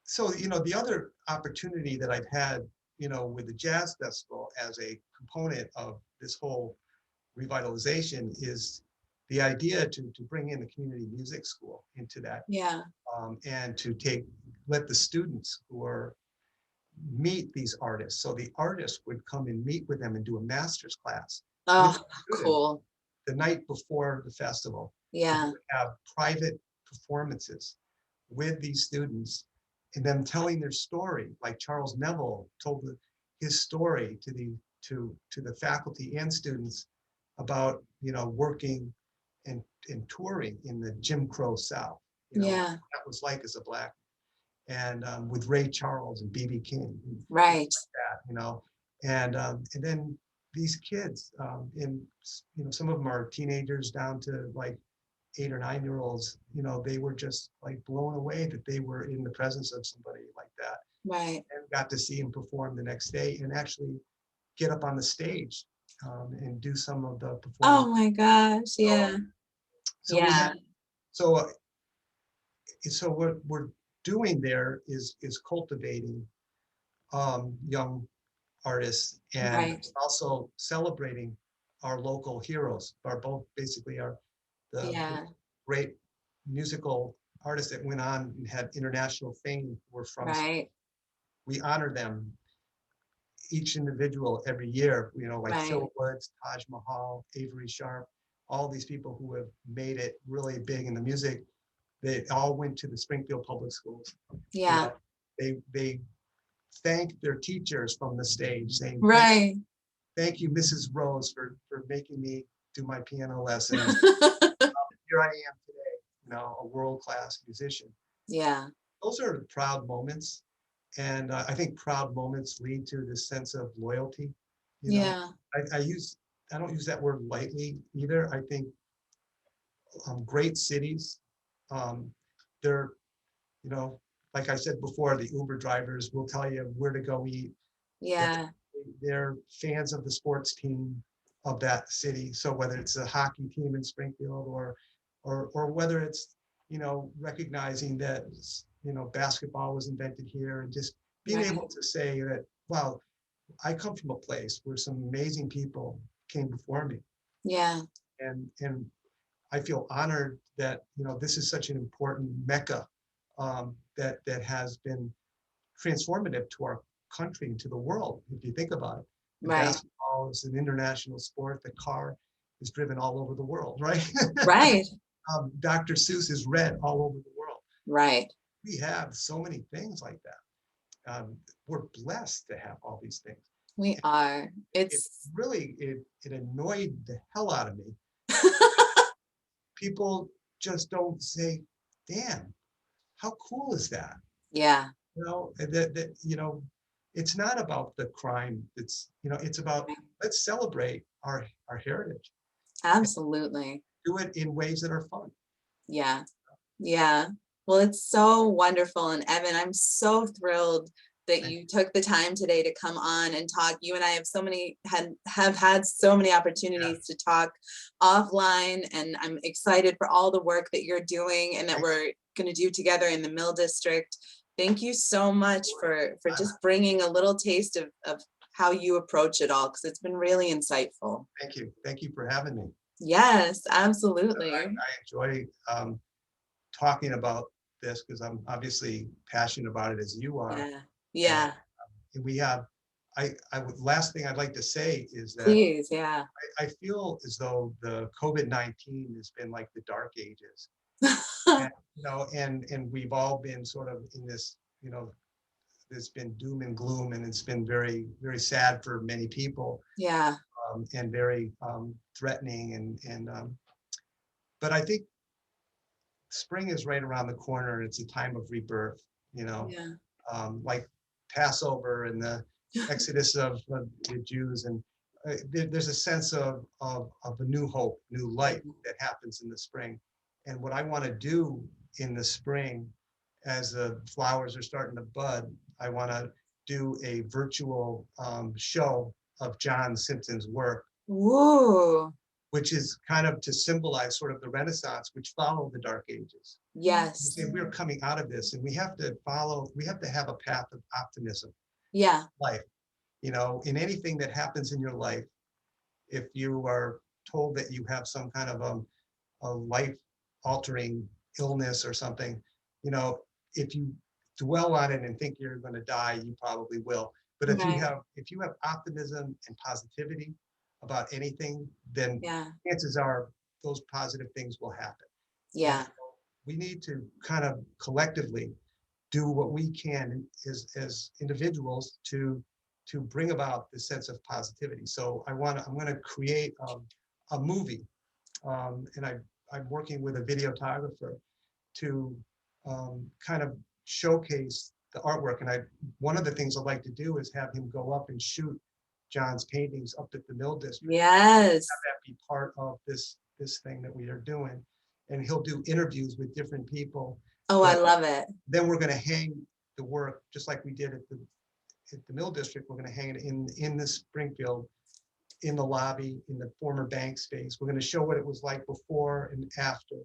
so, the other opportunity that I've had, with the Jazz Festival as a component of this whole revitalization is the idea to bring in the community music school into that, Yeah. and to let the students who are meet these artists. So the artists would come and meet with them and do a master's class with Oh, the students cool. the night before the festival. And they Yeah. would have private performances with these students and them telling their story, like Charles Neville told his story to the faculty and students about, working and touring in the Jim Crow South, what Yeah. that was like as a Black, and with Ray Charles and B.B. King, and people Right. like that, and then these kids, and some of them are teenagers down to like 8 or 9 year olds, they were just like blown away that they were in the presence of somebody like that, Right. and got to see him perform the next day and actually get up on the stage, and do some of the Oh performance. my gosh. So, Yeah. so we Yeah. have, so so what we're doing there is cultivating, young artists, and Right. also celebrating our local heroes, are both basically the Yeah. great musical artists that went on and had international fame were from. Right. We honor them, each individual, every year, like Right. Phil Woods, Taj Mahal, Avery Sharp, all these people who have made it really big in the music. They all went to the Springfield Public Schools. You Yeah. know, they thanked their teachers from the stage, saying, Right. thank you, Mrs. Rose, for making me do my piano lessons. Here I am today, a world-class musician. Yeah. Those are proud moments. And I think proud moments lead to this sense of loyalty. You know, Yeah. I, I use, I don't use that word lightly either. I think, great cities, um, they're, you know, like I said before, the Uber drivers will tell you where to go eat. They're, Yeah. they're fans of the sports team of that city. So whether it's a hockey team in Springfield, or whether it's, recognizing that, basketball was invented here, and just being Right. able to say that, wow, I come from a place where some amazing people came before me. Yeah. And I feel honored that, this is such an important mecca, that has been transformative to our country and to the world, if you think about it. And Right. basketball is an international sport. The car is driven all over the world, right? Right. Dr. Seuss is read all over the world. Right. We have so many things like that. We're blessed to have all these things. We are. It It's really, it annoyed the hell out of me. People just don't say, damn, how cool is that? yeah. It's not about the crime. It's about, Right. let's celebrate our heritage and Absolutely. do it in ways that are fun. Yeah. Yeah. Well, it's so wonderful. And Evan, I'm so thrilled that you took the time today to come on and talk. You and I have had so many opportunities to talk offline, and I'm excited for all the work that you're doing and that we're going to do together in the Mill District. Thank you so much for just bringing a little taste of how you approach it all, because it's been really insightful. Thank you. Thank you for having me. Yes, absolutely. I enjoy talking about this because I'm obviously passionate about it as you are. Yeah. Yeah. And we have, last thing I'd like to say is that Please, yeah. I feel as though the COVID-19 has been like the dark ages. And, you know, and we've all been sort of in this, you know, there's been doom and gloom, and it's been very, very sad for many people. Yeah. And very threatening. But I think spring is right around the corner. It's a time of rebirth, you know, Yeah. like Passover and the exodus of the Jews. And there's a sense of a new hope, new light that happens in the spring. And what I want to do in the spring, as the flowers are starting to bud, I want to do a virtual show of John Simpson's work. Whoa. Which is kind of to symbolize sort of the Renaissance, which followed the Dark Ages. Yes. And we're coming out of this, and we have to have a path of optimism. Yeah. Life, you know, in anything that happens in your life, if you are told that you have some kind of a life-altering illness or something, you know, if you dwell on it and think you're going to die, you probably will. But if you have optimism and positivity about anything, then chances are those positive things will happen. Yeah. And so we need to kind of collectively do what we can as individuals to bring about this sense of positivity. So I'm going to create a movie, and I'm working with a videographer to kind of showcase the artwork. And one of the things I'd like to do is have him go up and shoot John's paintings up at the Mill District. Yes. Have that be part of this thing that we are doing. And he'll do interviews with different people. Oh, I love it. Then we're going to hang the work just like we did at the Mill District. We're going to hang it in the Springfield, in the lobby, in the former bank space. We're going to show what it was like before and after.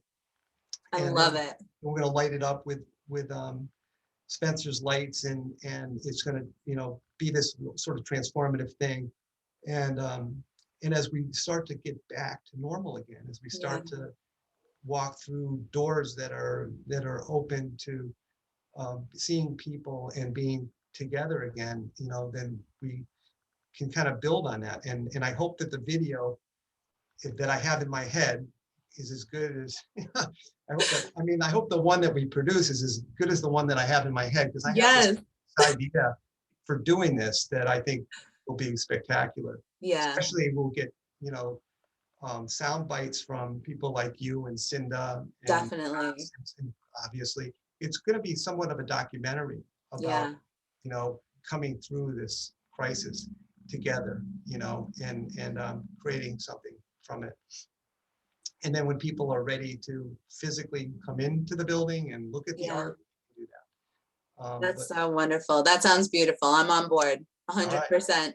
I love it. We're going to light it up with Spencer's lights, and it's going to, you know, be this sort of transformative thing. And as we start to get back to normal again, as we start to walk through doors that are open to seeing people and being together again, you know, then we can kind of build on that. And I hope that the video that I have in my head is as good as I hope the one that we produce is as good as the one that I have in my head, because I have this idea for doing this that I think will be spectacular. Yeah. Especially we'll get, you know, sound bites from people like you and Cinda. Definitely. And obviously, it's going to be somewhat of a documentary about, you know, coming through this crisis together, you know, and creating something from it. And then when people are ready to physically come into the building and look at the art, do that. That's so wonderful. That sounds beautiful. I'm on board 100%.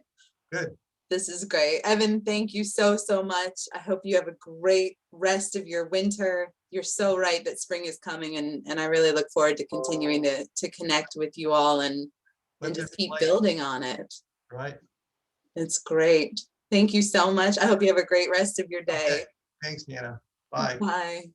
Good. This is great. Evan, thank you so much. I hope you have a great rest of your winter. You're so right that spring is coming, and I really look forward to continuing to connect with you all and just keep building on it. Right. It's great. Thank you so much. I hope you have a great rest of your day. Okay. Thanks, Nana. Bye. Bye.